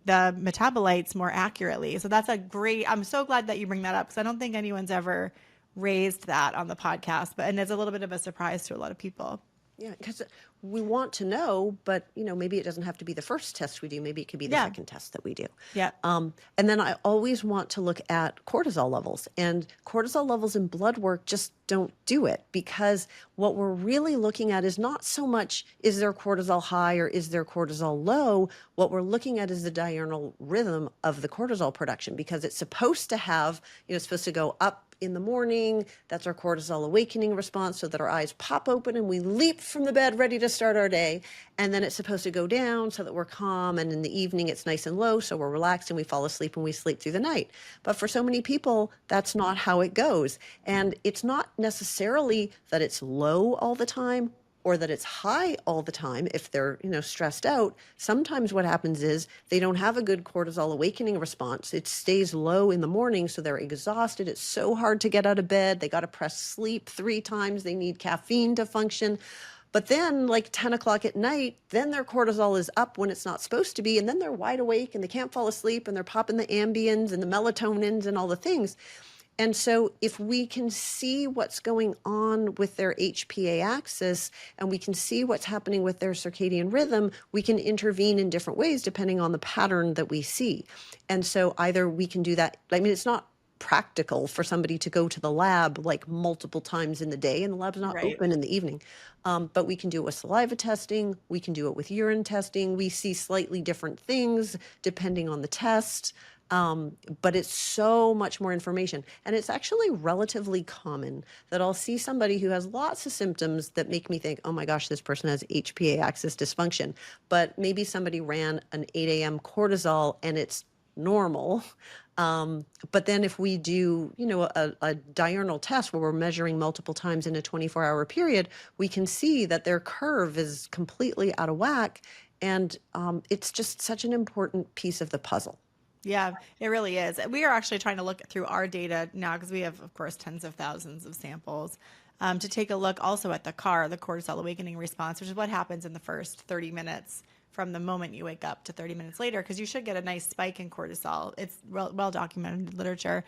Speaker 2: the metabolites more accurately. So that's I'm so glad that you bring that up because I don't think anyone's ever raised that on the podcast, and it's a little bit of a surprise to a lot of people.
Speaker 3: Yeah, because we want to know, but maybe it doesn't have to be the first test we do. Maybe it could be the second test that we do.
Speaker 2: Yeah.
Speaker 3: And then I always want to look at cortisol levels, and cortisol levels in blood work just don't do it, because what we're really looking at is not so much is their cortisol high or is their cortisol low. What we're looking at is the diurnal rhythm of the cortisol production, because it's supposed to have, it's supposed to go up in the morning. That's our cortisol awakening response, so that our eyes pop open and we leap from the bed ready to start our day. And then it's supposed to go down so that we're calm. And in the evening, it's nice and low, so we're relaxed and we fall asleep and we sleep through the night. But for so many people, that's not how it goes. And it's not necessarily that it's low all the time or that it's high all the time if they're, stressed out. Sometimes what happens is they don't have a good cortisol awakening response. It stays low in the morning, so they're exhausted. It's so hard to get out of bed. They got to press sleep 3 times. They need caffeine to function. But then like 10 o'clock at night, then their cortisol is up when it's not supposed to be. And then they're wide awake and they can't fall asleep and they're popping the Ambiens and the melatonins and all the things. And so if we can see what's going on with their HPA axis and we can see what's happening with their circadian rhythm, we can intervene in different ways depending on the pattern that we see. And so either we can do that. It's not practical for somebody to go to the lab like multiple times in the day, and the lab's not open in the evening. But we can do it with saliva testing. We can do it with urine testing. We see slightly different things depending on the test. But it's so much more information. And it's actually relatively common that I'll see somebody who has lots of symptoms that make me think, oh my gosh, this person has HPA axis dysfunction. But maybe somebody ran an 8 a.m. cortisol and it's normal. But then if we do, a diurnal test where we're measuring multiple times in a 24-hour period, we can see that their curve is completely out of whack. And it's just such an important piece of the puzzle.
Speaker 2: Yeah, it really is. We are actually trying to look through our data now because we have, of course, tens of thousands of samples to take a look also at the cortisol awakening response, which is what happens in the first 30 minutes from the moment you wake up to 30 minutes later, because you should get a nice spike in cortisol. It's well documented in literature.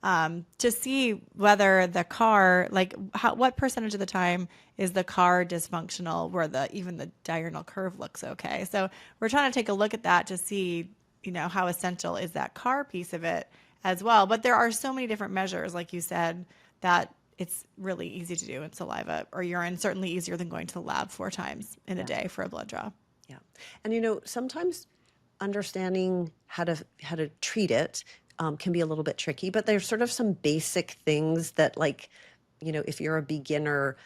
Speaker 2: to see whether the car, like what percentage of the time is the car dysfunctional where even the diurnal curve looks okay. So we're trying to take a look at that to see, how essential is that car piece of it as well. But there are so many different measures, like you said, that it's really easy to do in saliva or urine, certainly easier than going to the lab 4 times in a day for a blood draw.
Speaker 3: Yeah. And sometimes understanding how to treat it can be a little bit tricky, but there's sort of some basic things that, like, if you're a beginner,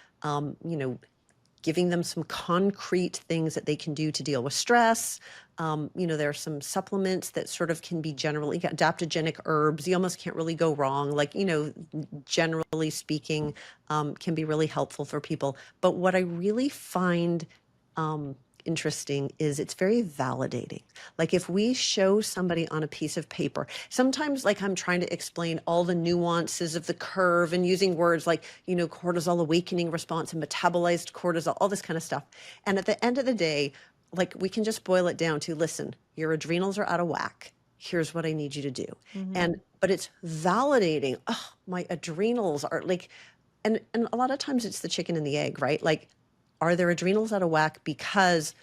Speaker 3: giving them some concrete things that they can do to deal with stress. There are some supplements that sort of can be generally adaptogenic herbs. You almost can't really go wrong. Like, generally speaking, can be really helpful for people. But what I really find interesting is it's very validating. Like, if we show somebody on a piece of paper, sometimes, like, I'm trying to explain all the nuances of the curve and using words like, cortisol awakening response and metabolized cortisol, all this kind of stuff. And at the end of the day, like, we can just boil it down to, listen, your adrenals are out of whack. Here's what I need you to do. But it's validating. Oh, my adrenals are like, and a lot of times it's the chicken and the egg, right? Like, are their adrenals out of whack because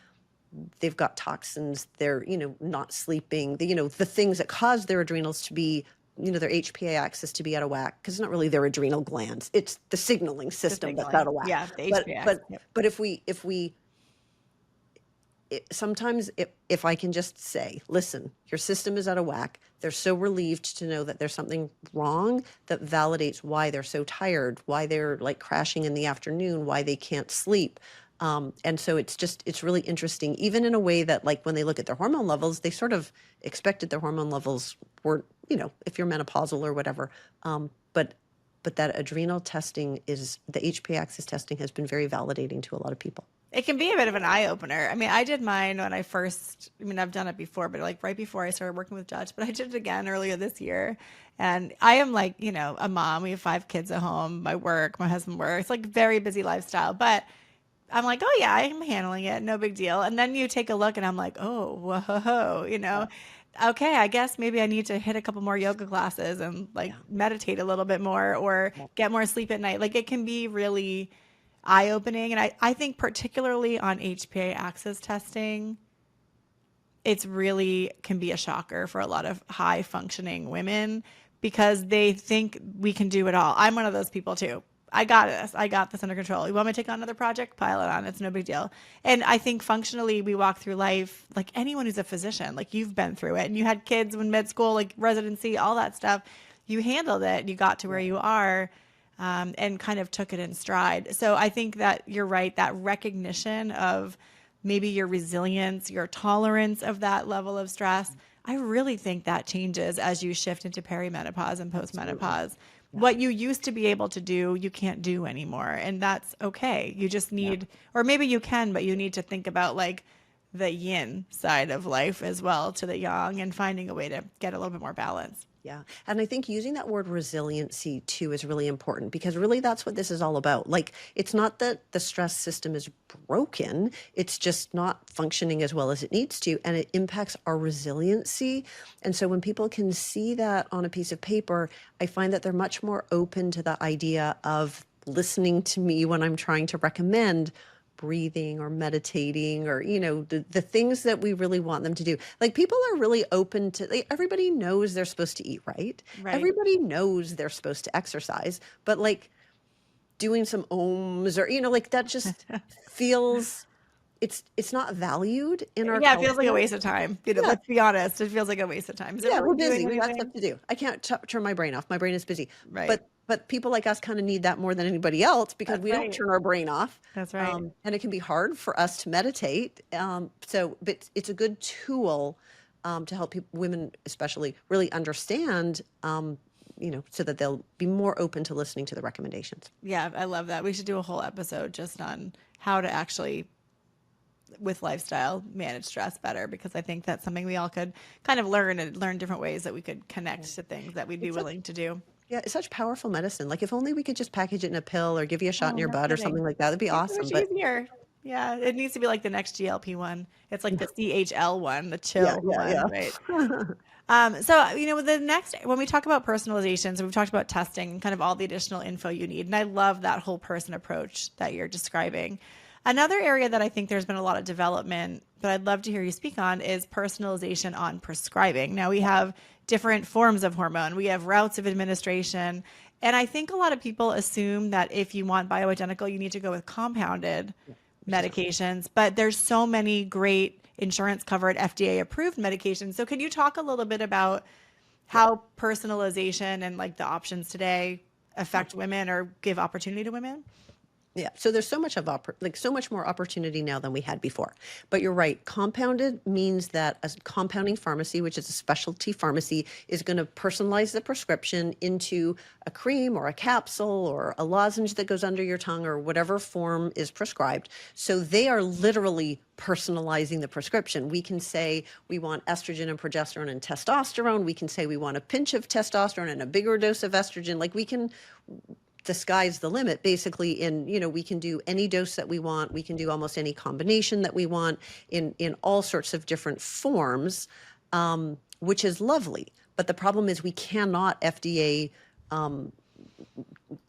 Speaker 3: they've got toxins, they're, not sleeping, the things that cause their adrenals to be, their HPA axis to be out of whack, because it's not really their adrenal glands, it's the signaling system that's out of whack.
Speaker 2: Yeah, the HPA axis.
Speaker 3: But if we sometimes if I can just say, listen, your system is out of whack, they're so relieved to know that there's something wrong that validates why they're so tired, why they're like crashing in the afternoon, why they can't sleep. And so it's really interesting, even in a way that, like, when they look at their hormone levels, they sort of expected their hormone levels were, if you're menopausal or whatever. But that adrenal testing the HPA axis testing has been very validating to a lot of people.
Speaker 2: It can be a bit of an eye opener. I mean, I did mine when I've done it before, but like right before I started working with Dutch, but I did it again earlier this year. And I am like, a mom. We have 5 kids at home, my husband works, like very busy lifestyle. But I'm like, oh yeah, I'm handling it. No big deal. And then you take a look and I'm like, oh, whoa, okay, I guess maybe I need to hit a couple more yoga classes and meditate a little bit more or get more sleep at night. Like, it can be really eye-opening. And I think particularly on HPA axis testing, it's really can be a shocker for a lot of high functioning women because they think we can do it all. I'm one of those people too. I got this under control. You want me to take on another project? Pile it on. It's no big deal. And I think functionally we walk through life like anyone who's a physician, like you've been through it and you had kids when med school, like residency, all that stuff. You handled it. You got to where you are. And kind of took it in stride. So I think that you're right, that recognition of maybe your resilience, your tolerance of that level of stress, I really think that changes as you shift into perimenopause and postmenopause. Yeah. What you used to be able to do, you can't do anymore. And that's okay. You just need, or maybe you can, but you need to think about like the yin side of life as well to the yang and finding a way to get a little bit more balance.
Speaker 3: Yeah. And I think using that word resiliency too is really important because really that's what this is all about. Like, it's not that the stress system is broken, it's just not functioning as well as it needs to, and it impacts our resiliency. And so when people can see that on a piece of paper, I find that they're much more open to the idea of listening to me when I'm trying to recommend breathing or meditating or, the things that we really want them to do. Like, people are really open to, like, everybody knows they're supposed to eat right. Everybody knows they're supposed to exercise, but like doing some ohms or, like that just feels, it's not valued in our culture.
Speaker 2: It feels like a waste of time. Let's be honest. It feels like a waste of time.
Speaker 3: We're busy. We got stuff to do. I can't turn my brain off. My brain is busy.
Speaker 2: Right.
Speaker 3: But people like us kind of need that more than anybody else because we don't turn our brain off.
Speaker 2: That's right.
Speaker 3: And it can be hard for us to meditate. But it's a good tool to help women especially really understand, so that they'll be more open to listening to the recommendations.
Speaker 2: Yeah, I love that. We should do a whole episode just on how to actually, with lifestyle, manage stress better, because I think that's something we all could kind of learn different ways that we could connect to things that we'd be willing to do.
Speaker 3: Yeah, it's such powerful medicine. Like, if only we could just package it in a pill or give you a shot in your butt or something like that. That'd be awesome.
Speaker 2: It's much easier. Yeah, it needs to be like the next GLP one. It's like the CHL one, the chill one, right? The next, when we talk about personalization, so we've talked about testing and kind of all the additional info you need. And I love that whole person approach that you're describing. Another area that I think there's been a lot of development, but I'd love to hear you speak on, is personalization on prescribing. Now we have different forms of hormone. We have routes of administration. And I think a lot of people assume that if you want bioidentical, you need to go with compounded medications, but there's so many great insurance covered FDA approved medications. So can you talk a little bit about how personalization and like the options today affect women or give opportunity to women?
Speaker 3: Yeah, so there's so much so much more opportunity now than we had before. But you're right, compounded means that a compounding pharmacy, which is a specialty pharmacy, is going to personalize the prescription into a cream or a capsule or a lozenge that goes under your tongue or whatever form is prescribed. So they are literally personalizing the prescription. We can say we want estrogen and progesterone and testosterone. We can say we want a pinch of testosterone and a bigger dose of estrogen. Like the sky's the limit basically we can do any dose that we want. We can do almost any combination that we want in all sorts of different forms, which is lovely. But the problem is we cannot FDA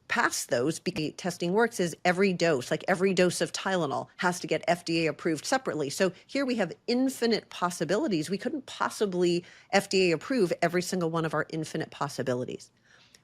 Speaker 3: pass those because testing works is every dose of Tylenol has to get FDA approved separately. So here we have infinite possibilities. We couldn't possibly FDA approve every single one of our infinite possibilities.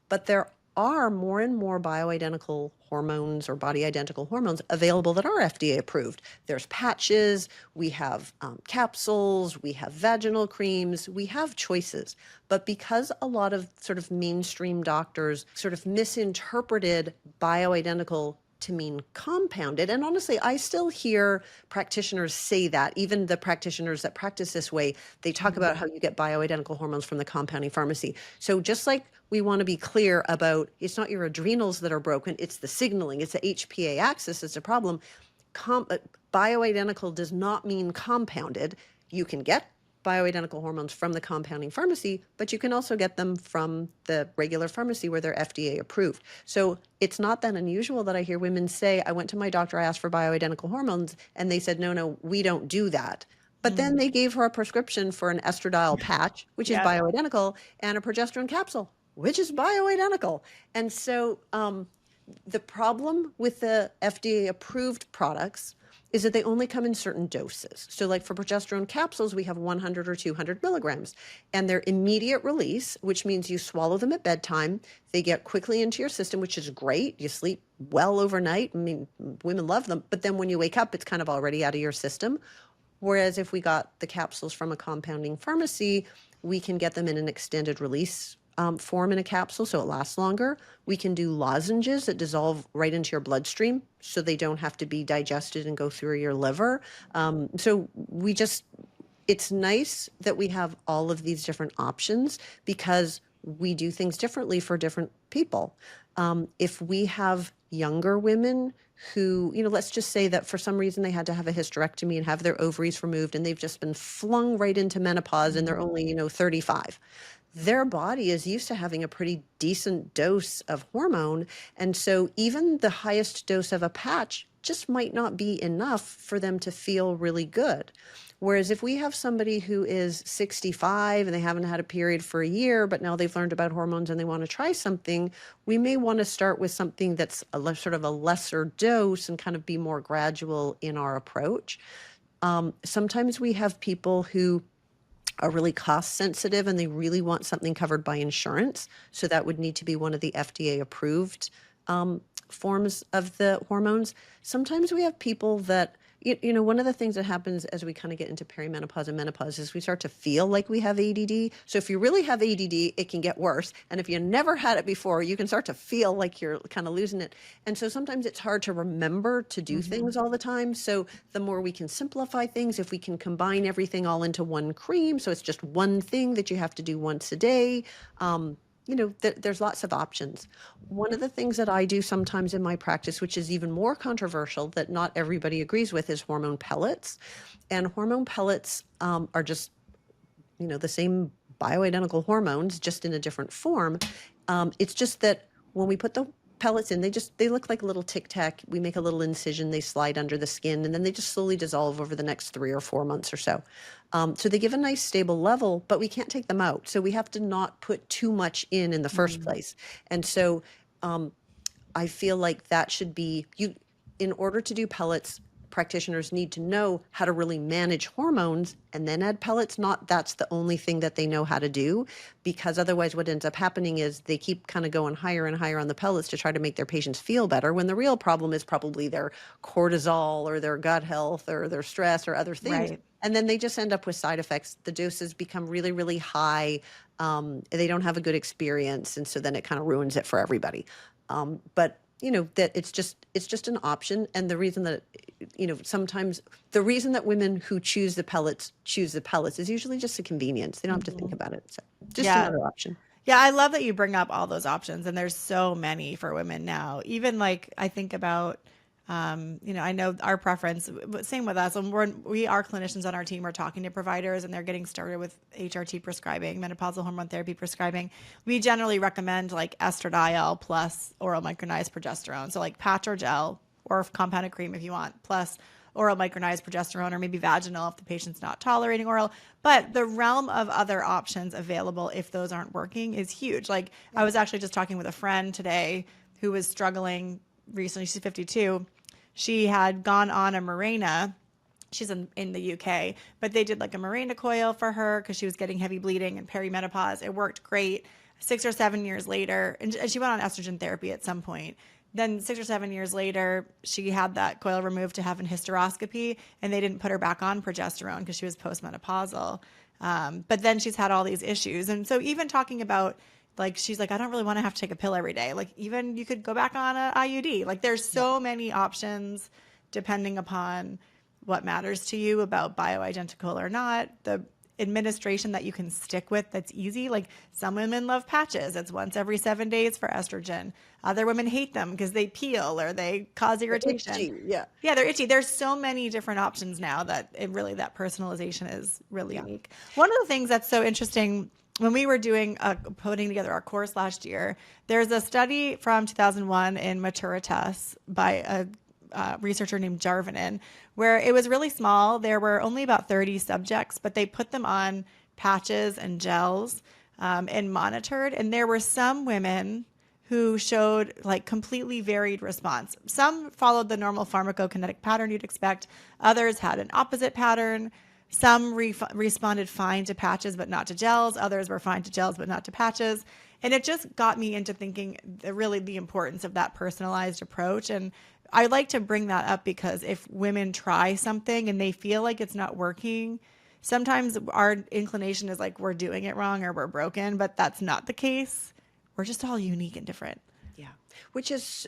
Speaker 3: But there are more and more bioidentical hormones or body identical hormones available that are FDA approved. There's patches, we have capsules, we have vaginal creams, we have choices. But because a lot of sort of mainstream doctors sort of misinterpreted bioidentical to mean compounded. And honestly, I still hear practitioners say that. Even the practitioners that practice this way, they talk about how you get bioidentical hormones from the compounding pharmacy. So just like we want to be clear about it's not your adrenals that are broken, it's the signaling, it's the HPA axis that's a problem. Bioidentical does not mean compounded. You can get bioidentical hormones from the compounding pharmacy, but you can also get them from the regular pharmacy where they're FDA approved. So it's not that unusual that I hear women say, I went to my doctor, I asked for bioidentical hormones, and they said, no, we don't do that. But then they gave her a prescription for an estradiol patch, which is bioidentical, and a progesterone capsule, which is bioidentical. And so the problem with the FDA approved products is that they only come in certain doses. So like for progesterone capsules, we have 100 or 200 milligrams, and they're immediate release, which means you swallow them at bedtime. They get quickly into your system, which is great. You sleep well overnight. I mean, women love them. But then when you wake up, it's kind of already out of your system. Whereas if we got the capsules from a compounding pharmacy, we can get them in an extended release form in a capsule, so it lasts longer. We can do lozenges that dissolve right into your bloodstream, so they don't have to be digested and go through your liver. So it's nice that we have all of these different options because we do things differently for different people. If we have younger women who, let's just say that for some reason they had to have a hysterectomy and have their ovaries removed and they've just been flung right into menopause and they're only, 35. Their body is used to having a pretty decent dose of hormone. And so even the highest dose of a patch just might not be enough for them to feel really good. Whereas if we have somebody who is 65 and they haven't had a period for a year, but now they've learned about hormones and they want to try something, we may want to start with something that's sort of a lesser dose and kind of be more gradual in our approach. Sometimes we have people who are really cost sensitive and they really want something covered by insurance. So that would need to be one of the FDA approved forms of the hormones. Sometimes we have people that, one of the things that happens as we kind of get into perimenopause and menopause is we start to feel like we have ADD. So if you really have ADD, it can get worse. And if you never had it before, you can start to feel like you're kind of losing it. And so sometimes it's hard to remember to do things all the time. So the more we can simplify things, if we can combine everything all into one cream, so it's just one thing that you have to do once a day, there's lots of options. One of the things that I do sometimes in my practice, which is even more controversial that not everybody agrees with, is hormone pellets. And hormone pellets are just, the same bioidentical hormones, just in a different form. It's just that when we put the pellets in. They look like a little Tic Tac. We make a little incision, they slide under the skin, and then they just slowly dissolve over the next 3 or 4 months or so. So they give a nice stable level, but we can't take them out. So we have to not put too much in the first place. And so I feel like that should be, in order to do pellets, practitioners need to know how to really manage hormones and then add pellets. Not that's the only thing that they know how to do, because otherwise what ends up happening is they keep kind of going higher and higher on the pellets to try to make their patients feel better, when the real problem is probably their cortisol or their gut health or their stress or other things.
Speaker 2: Right.
Speaker 3: And then they just end up with side effects. The doses become really, really high. They don't have a good experience. And so then it kind of ruins it for everybody. But that it's just an option. And the reason that, sometimes the reason that women who choose the pellets is usually just a convenience. They don't have to think about it. So just another option.
Speaker 2: Yeah, I love that you bring up all those options, and there's so many for women now. Even like I think about, I know our preference, but same with us. When we are clinicians on our team are talking to providers and they're getting started with HRT prescribing, menopausal hormone therapy prescribing, we generally recommend like estradiol plus oral micronized progesterone. So like patch or gel or compounded cream if you want, plus oral micronized progesterone, or maybe vaginal if the patient's not tolerating oral. But the realm of other options available if those aren't working is huge. Like I was actually just talking with a friend today who was struggling recently. She's 52. She had gone on a Mirena. She's in the UK, but they did like a Mirena coil for her because she was getting heavy bleeding and perimenopause. It worked great. 6 or 7 years later, and she went on estrogen therapy at some point. Then 6 or 7 years later, she had that coil removed to have an hysteroscopy, and they didn't put her back on progesterone because she was postmenopausal. But then she's had all these issues. And so even talking about, like, she's like, I don't really want to have to take a pill every day. Like, even you could go back on a IUD. Like, there's so many options depending upon what matters to you about bioidentical or not. The administration that you can stick with that's easy. Like some women love patches. It's once every 7 days for estrogen. Other women hate them because they peel or they cause irritation.
Speaker 3: Itchy, yeah.
Speaker 2: Yeah, they're itchy. There's so many different options now that that personalization is really unique. One of the things that's so interesting when we were putting together our course last year, there's a study from 2001 in Maturitas by a researcher named Jarvinen, where it was really small. There were only about 30 subjects, but they put them on patches and gels and monitored. And there were some women who showed like completely varied response. Some followed the normal pharmacokinetic pattern you'd expect. Others had an opposite pattern. Some responded fine to patches, but not to gels. Others were fine to gels, but not to patches. And it just got me into thinking really the importance of that personalized approach. And I like to bring that up because if women try something and they feel like it's not working, sometimes our inclination is like we're doing it wrong or we're broken, but that's not the case. We're just all unique and different.
Speaker 3: Yeah, which is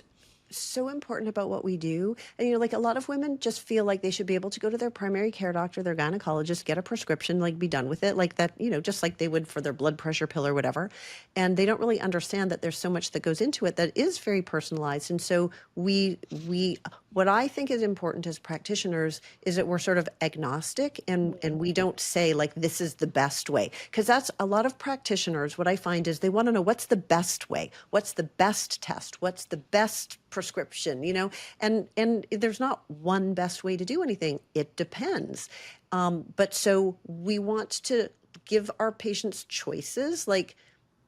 Speaker 3: so important about what we do. And, like a lot of women just feel like they should be able to go to their primary care doctor, their gynecologist, get a prescription, like be done with it, like that, just like they would for their blood pressure pill or whatever. And they don't really understand that there's so much that goes into it that is very personalized. And so what I think is important as practitioners is that we're sort of agnostic and we don't say like, this is the best way. Because that's a lot of practitioners. What I find is they want to know what's the best way, what's the best test, what's the best prescription, and there's not one best way to do anything. It depends. But so we want to give our patients choices, like,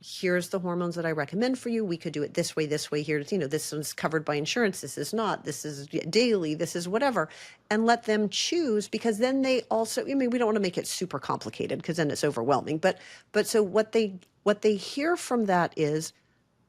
Speaker 3: here's the hormones that I recommend for you. We could do it this way, here. This one's covered by insurance. This is not. This is daily. This is whatever. And let them choose, because then they also, we don't want to make it super complicated because then it's overwhelming. But so what they hear from that is,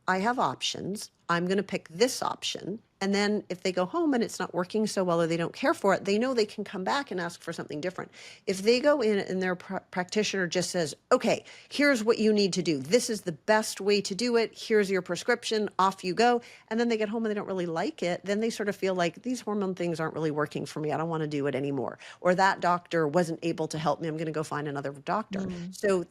Speaker 3: I have options. I'm going to pick this option. And then if they go home and it's not working so well or they don't care for it, they know they can come back and ask for something different. If they go in and their practitioner just says, okay, here's what you need to do. This is the best way to do it. Here's your prescription. Off you go. And then they get home and they don't really like it. Then they sort of feel like these hormone things aren't really working for me. I don't want to do it anymore. Or that doctor wasn't able to help me. I'm going to go find another doctor. So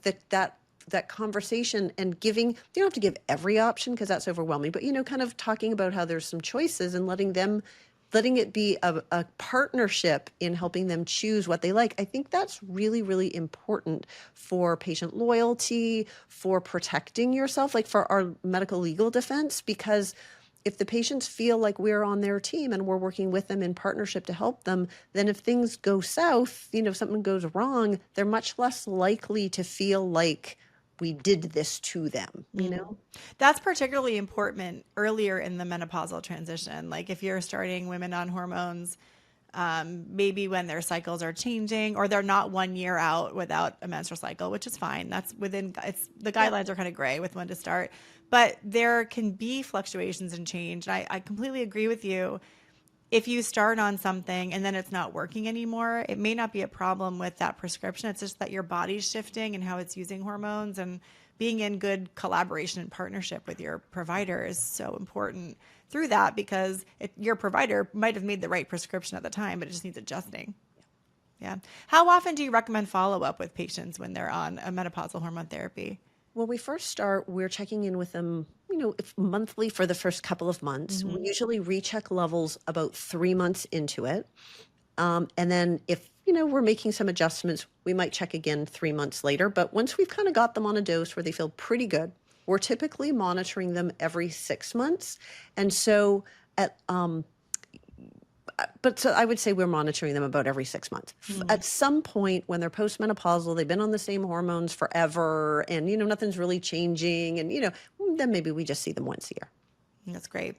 Speaker 3: that conversation and giving, you don't have to give every option because that's overwhelming, but, kind of talking about how there's some choices and letting it be a partnership in helping them choose what they like. I think that's really, really important for patient loyalty, for protecting yourself, like for our medical legal defense, because if the patients feel like we're on their team and we're working with them in partnership to help them, then if things go south, if something goes wrong, they're much less likely to feel like we did this to them,
Speaker 2: That's particularly important earlier in the menopausal transition. Like if you're starting women on hormones, maybe when their cycles are changing or they're not 1 year out without a menstrual cycle, which is fine. That's the guidelines are kind of gray with when to start, but there can be fluctuations and change. And I completely agree with you. If you start on something and then it's not working anymore, it may not be a problem with that prescription. It's just that your body's shifting and how it's using hormones, and being in good collaboration and partnership with your provider is so important through that, because your provider might have made the right prescription at the time, but it just needs adjusting. Yeah. How often do you recommend follow-up with patients when they're on a menopausal hormone therapy?
Speaker 3: When we first start, we're checking in with them, if monthly for the first couple of months. We usually recheck levels about 3 months into it. And then if, we're making some adjustments, we might check again 3 months later. But once we've kind of got them on a dose where they feel pretty good, we're typically monitoring them every 6 months. And so so I would say we're monitoring them about every 6 months. At some point when they're postmenopausal, they've been on the same hormones forever and, nothing's really changing. And, then maybe we just see them once a year.
Speaker 2: That's great.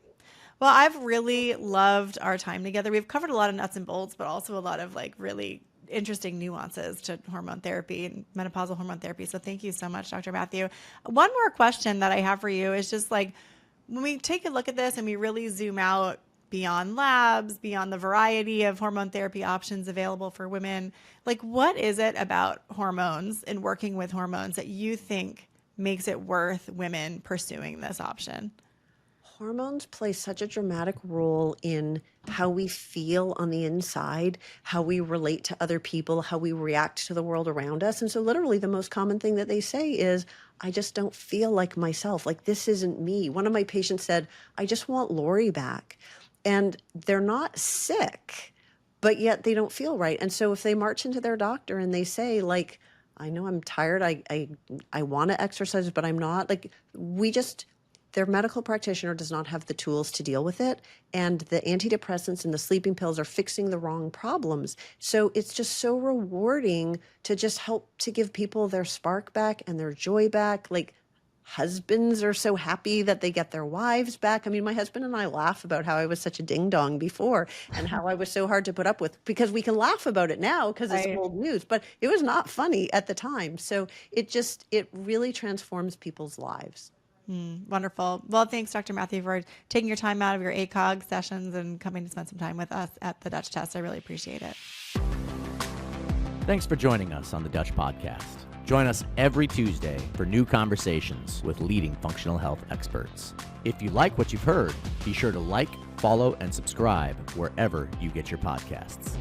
Speaker 2: Well, I've really loved our time together. We've covered a lot of nuts and bolts, but also a lot of really interesting nuances to hormone therapy and menopausal hormone therapy. So thank you so much, Dr. Matthew. One more question that I have for you is just when we take a look at this and we really zoom out beyond labs, beyond the variety of hormone therapy options available for women, what is it about hormones and working with hormones that you think makes it worth women pursuing this option?
Speaker 3: Hormones play such a dramatic role in how we feel on the inside, how we relate to other people, how we react to the world around us. And so literally the most common thing that they say is, I just don't feel like myself. This isn't me. One of my patients said, I just want Lori back. And they're not sick, but yet they don't feel right. And so if they march into their doctor and they say, I know I'm tired, I want to exercise, but I'm not, their medical practitioner does not have the tools to deal with it. And the antidepressants and the sleeping pills are fixing the wrong problems. So it's just so rewarding to just help to give people their spark back and their joy back. Husbands are so happy that they get their wives back. I mean, my husband and I laugh about how I was such a ding-dong before and how I was so hard to put up with, because we can laugh about it now because it's old news, but it was not funny at the time. So it really transforms people's lives.
Speaker 2: Wonderful. Well, thanks, Dr. Matthew, for taking your time out of your ACOG sessions and coming to spend some time with us at the Dutch Test. I really appreciate it.
Speaker 4: Thanks for joining us on the Dutch Podcast. Join us every Tuesday for new conversations with leading functional health experts. If you like what you've heard, be sure to follow, and subscribe wherever you get your podcasts.